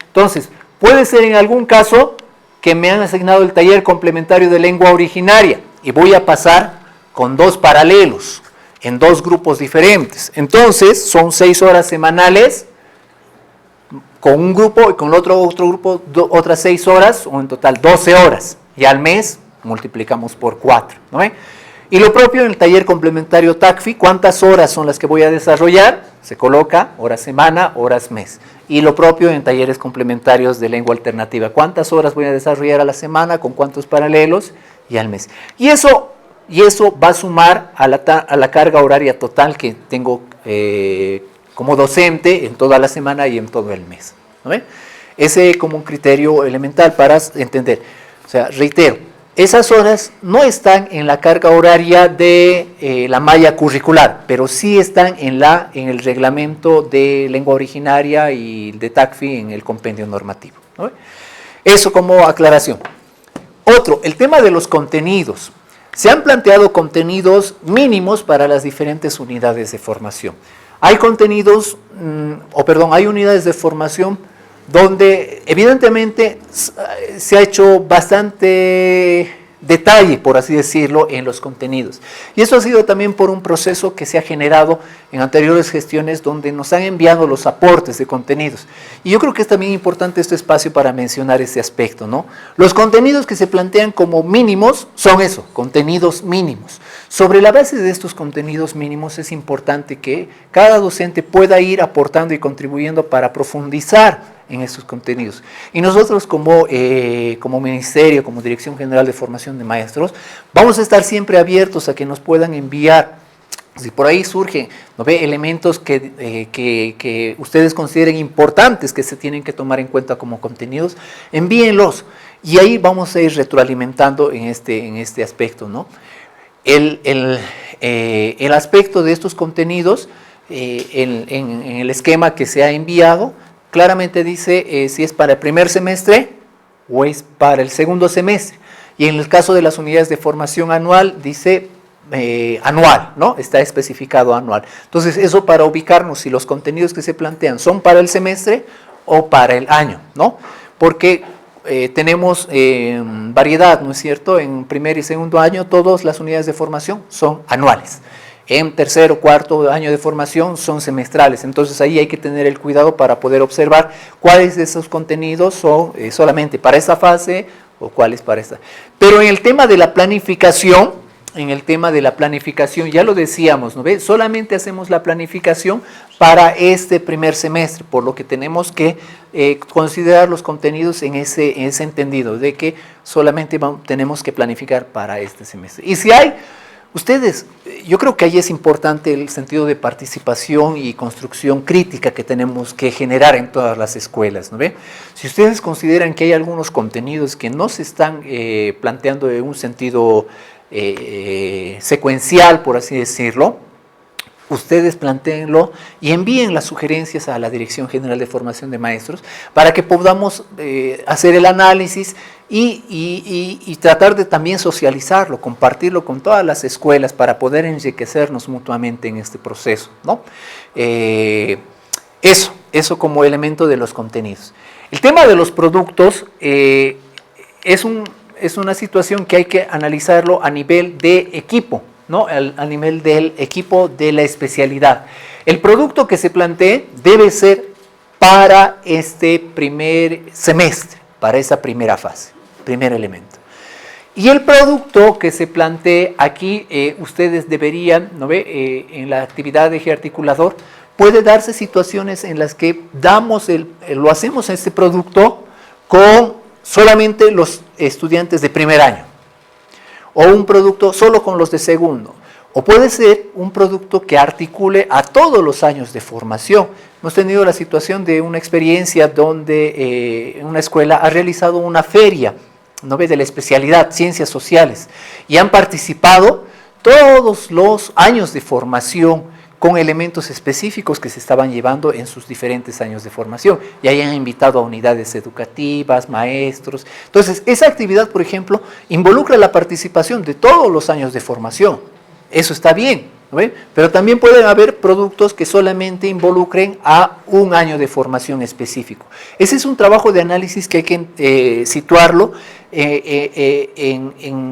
Entonces, puede ser en algún caso que me han asignado el taller complementario de lengua originaria y voy a pasar con 2 paralelos en 2 grupos diferentes. Entonces, son 6 horas semanales con un grupo y con otro grupo otras 6 horas, o en total 12 horas. Y al mes multiplicamos por 4. ¿No ve? Y lo propio en el taller complementario TACFI, ¿cuántas horas son las que voy a desarrollar? Se coloca horas semana, horas mes. Y lo propio en talleres complementarios de lengua alternativa, ¿cuántas horas voy a desarrollar a la semana? ¿Con cuántos paralelos? Y al mes. Y eso va a sumar a la carga horaria total que tengo como docente en toda la semana y en todo el mes. ¿No ve? Ese como un criterio elemental para entender. O sea, reitero, esas horas no están en la carga horaria de la malla curricular, pero sí están en el reglamento de lengua originaria y de TACFI en el compendio normativo. ¿No? Eso como aclaración. Otro, el tema de los contenidos. Se han planteado contenidos mínimos para las diferentes unidades de formación. Hay contenidos, hay unidades de formación donde evidentemente se ha hecho bastante detalle, por así decirlo, en los contenidos. Y eso ha sido también por un proceso que se ha generado en anteriores gestiones donde nos han enviado los aportes de contenidos. Y yo creo que es también importante este espacio para mencionar ese aspecto, ¿no? Los contenidos que se plantean como mínimos son eso, contenidos mínimos. Sobre la base de estos contenidos mínimos es importante que cada docente pueda ir aportando y contribuyendo para profundizar en estos contenidos. Y nosotros como Ministerio, como Dirección General de Formación de Maestros, vamos a estar siempre abiertos a que nos puedan enviar, si por ahí surgen elementos que ustedes consideren importantes, que se tienen que tomar en cuenta como contenidos, envíenlos. Y ahí vamos a ir retroalimentando en este aspecto, ¿no? El aspecto de estos contenidos, en el esquema que se ha enviado, claramente dice si es para el primer semestre o es para el segundo semestre. Y en el caso de las unidades de formación anual, dice anual, ¿no? Está especificado anual. Entonces, eso para ubicarnos si los contenidos que se plantean son para el semestre o para el año, ¿no? Porque tenemos variedad, ¿no es cierto? En primer y segundo año, todas las unidades de formación son anuales. En tercer o cuarto año de formación son semestrales. Entonces ahí hay que tener el cuidado para poder observar cuáles de esos contenidos son solamente para esta fase o cuáles para esta. Pero en el tema de la planificación, ya lo decíamos, ¿no ve? Solamente hacemos la planificación para este primer semestre, por lo que tenemos que considerar los contenidos en ese entendido, de que solamente tenemos que planificar para este semestre. Y si hay ustedes, yo creo que ahí es importante el sentido de participación y construcción crítica que tenemos que generar en todas las escuelas, ¿no ve? Si ustedes consideran que hay algunos contenidos que no se están planteando en un sentido secuencial, por así decirlo, ustedes plantéenlo y envíen las sugerencias a la Dirección General de Formación de Maestros para que podamos hacer el análisis y tratar de también socializarlo, compartirlo con todas las escuelas para poder enriquecernos mutuamente en este proceso, ¿no? Eso como elemento de los contenidos. El tema de los productos es un es una situación que hay que analizarlo a nivel de equipo, ¿no? A nivel del equipo de la especialidad. El producto que se plantee debe ser para este primer semestre, para esa primera fase, primer elemento. Y el producto que se plantee aquí, ustedes deberían, ¿no ve? En la actividad de eje articulador, puede darse situaciones en las que lo hacemos este producto con solamente los estudiantes de primer año, o un producto solo con los de segundo, o puede ser un producto que articule a todos los años de formación. Hemos tenido la situación de una experiencia donde una escuela ha realizado una feria, ¿no ve? De la especialidad Ciencias Sociales, y han participado todos los años de formación con elementos específicos que se estaban llevando en sus diferentes años de formación, y ahí han invitado a unidades educativas, maestros. Entonces, esa actividad, por ejemplo, involucra la participación de todos los años de formación. Eso está bien, ¿no ve? Pero también pueden haber productos que solamente involucren a un año de formación específico. Ese es un trabajo de análisis que hay que situarlo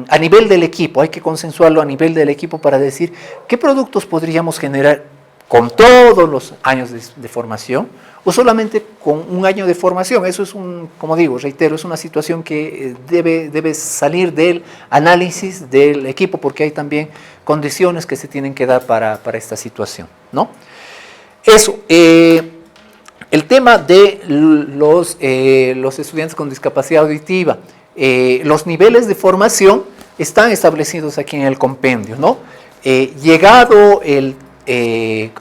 a nivel del equipo, hay que consensuarlo a nivel del equipo para decir qué productos podríamos generar con todos los años de formación o solamente con un año de formación. Eso es como digo, reitero, es una situación que debe salir del análisis del equipo, porque hay también condiciones que se tienen que dar para esta situación, ¿no? Eso, el tema de los estudiantes con discapacidad auditiva, los niveles de formación están establecidos aquí en el compendio, ¿no? Llegado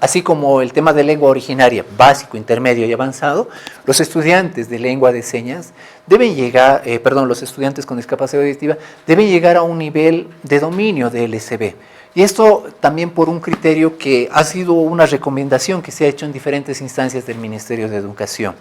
así como el tema de lengua originaria, básico, intermedio y avanzado, los estudiantes de lengua de señas deben llegar, los estudiantes con discapacidad auditiva deben llegar a un nivel de dominio de LSB. Y esto también por un criterio que ha sido una recomendación que se ha hecho en diferentes instancias del Ministerio de Educación.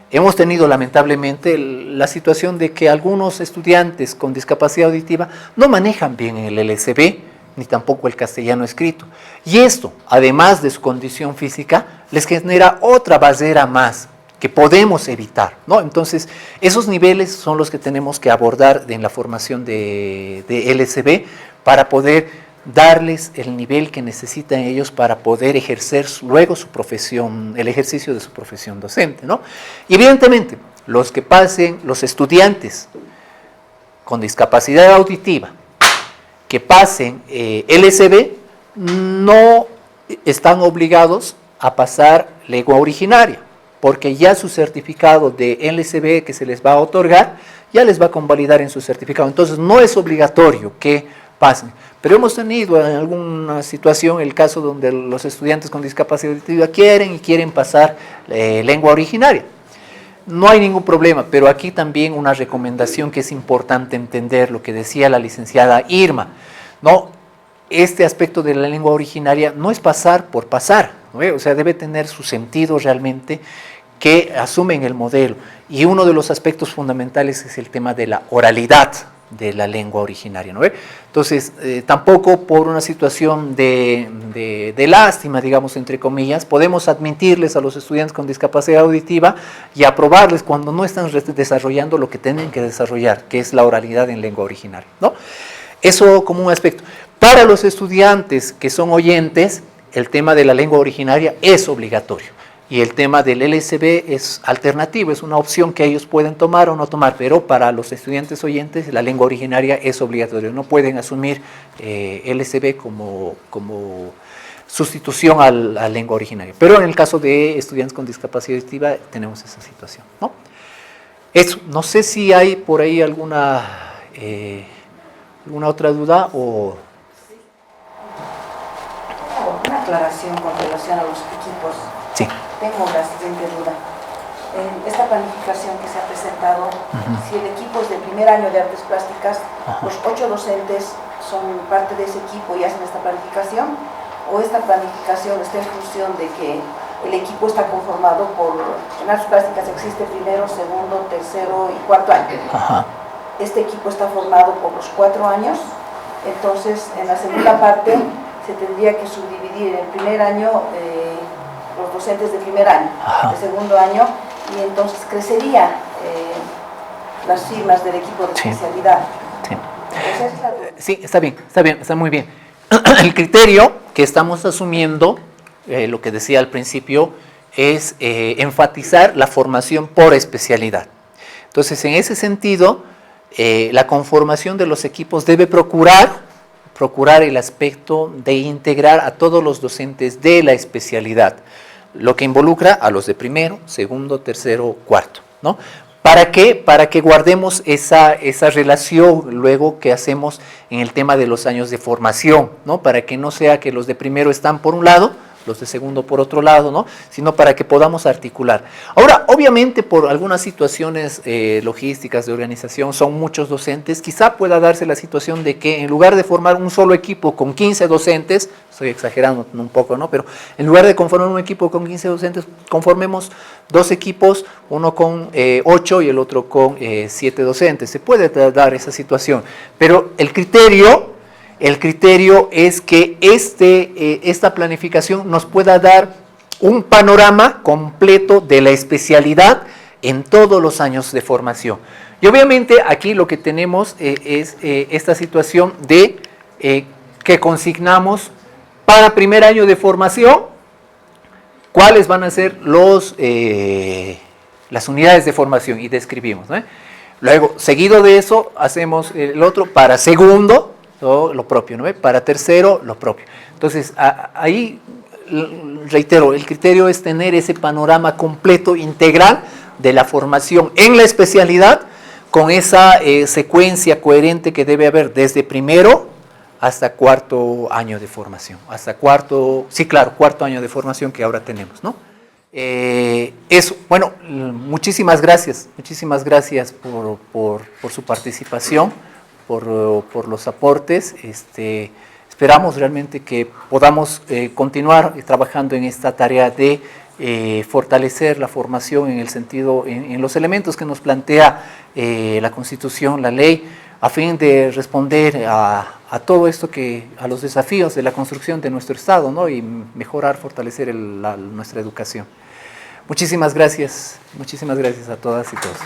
Hemos tenido lamentablemente la situación de que algunos estudiantes con discapacidad auditiva no manejan bien el LSB, ni tampoco el castellano escrito. Y esto, además de su condición física, les genera otra barrera más que podemos evitar, ¿no? Entonces, esos niveles son los que tenemos que abordar en la formación de LSB para poder darles el nivel que necesitan ellos para poder ejercer luego su profesión, el ejercicio de su profesión docente, ¿no? Y evidentemente, los que pasen, los estudiantes con discapacidad auditiva, que pasen LSB, no están obligados a pasar lengua originaria, porque ya su certificado de LSB que se les va a otorgar, ya les va a convalidar en su certificado. Entonces, no es obligatorio que pasen. Pero hemos tenido en alguna situación el caso donde los estudiantes con discapacidad auditiva quieren pasar lengua originaria. No hay ningún problema, pero aquí también una recomendación que es importante entender, lo que decía la licenciada Irma, ¿no? Este aspecto de la lengua originaria no es pasar por pasar, ¿no? O sea, debe tener su sentido realmente que asumen el modelo. Y uno de los aspectos fundamentales es el tema de la oralidad de la lengua originaria, ¿no? Entonces, tampoco por una situación de lástima, digamos, entre comillas, podemos admitirles a los estudiantes con discapacidad auditiva y aprobarles cuando no están desarrollando lo que tienen que desarrollar, que es la oralidad en lengua originaria, ¿no? Eso como un aspecto. Para los estudiantes que son oyentes, el tema de la lengua originaria es obligatorio. Y el tema del LSB es alternativo, es una opción que ellos pueden tomar o no tomar, pero para los estudiantes oyentes la lengua originaria es obligatoria. No pueden asumir LSB como sustitución a la lengua originaria. Pero en el caso de estudiantes con discapacidad auditiva tenemos esa situación, ¿no? Eso, no sé si hay por ahí alguna otra duda o... Una aclaración con relación a los equipos. Sí. Tengo la siguiente duda. En esta planificación que se ha presentado, si el equipo es del primer año de artes plásticas, los 8 docentes son parte de ese equipo y hacen esta planificación, o esta planificación está en función de que el equipo está conformado por, en artes plásticas existe primero, segundo, tercero y cuarto año. Este equipo está formado por los 4 años, entonces en la segunda parte se tendría que subdividir en el primer año los docentes de primer año, de segundo año, y entonces crecería las firmas del equipo de Sí. especialidad. Sí. Esa es la- Sí, está bien, está muy bien. El criterio que estamos asumiendo, lo que decía al principio, es enfatizar la formación por especialidad. Entonces, en ese sentido, la conformación de los equipos debe procurar el aspecto de integrar a todos los docentes de la especialidad, lo que involucra a los de primero, segundo, tercero, cuarto, ¿no? ¿Para qué? Para que guardemos esa relación luego que hacemos en el tema de los años de formación, ¿no? Para que no sea que los de primero están por un lado, los de segundo por otro lado, ¿no? Sino para que podamos articular. Ahora, obviamente por algunas situaciones logísticas de organización, son muchos docentes, quizá pueda darse la situación de que en lugar de formar un solo equipo con 15 docentes, estoy exagerando un poco, ¿no? Pero en lugar de conformar un equipo con 15 docentes, conformemos dos equipos, uno con 8 y el otro con 7 docentes. Se puede dar esa situación, pero el criterio es que esta planificación nos pueda dar un panorama completo de la especialidad en todos los años de formación. Y obviamente aquí lo que tenemos es esta situación de que consignamos para primer año de formación cuáles van a ser las unidades de formación y describimos, ¿no? Luego, seguido de eso, hacemos el otro para segundo, lo propio, ¿no? Para tercero, lo propio. Entonces, ahí, reitero, el criterio es tener ese panorama completo, integral, de la formación en la especialidad, con esa secuencia coherente que debe haber desde primero hasta cuarto año de formación. Hasta cuarto año de formación que ahora tenemos, ¿no? Eso, bueno, muchísimas gracias por su participación, por los aportes. Esperamos realmente que podamos continuar trabajando en esta tarea de fortalecer la formación en el sentido, en los elementos que nos plantea la Constitución, la ley, a fin de responder a todo esto a los desafíos de la construcción de nuestro Estado, ¿no? Y mejorar, fortalecer nuestra educación. Muchísimas gracias a todas y todos.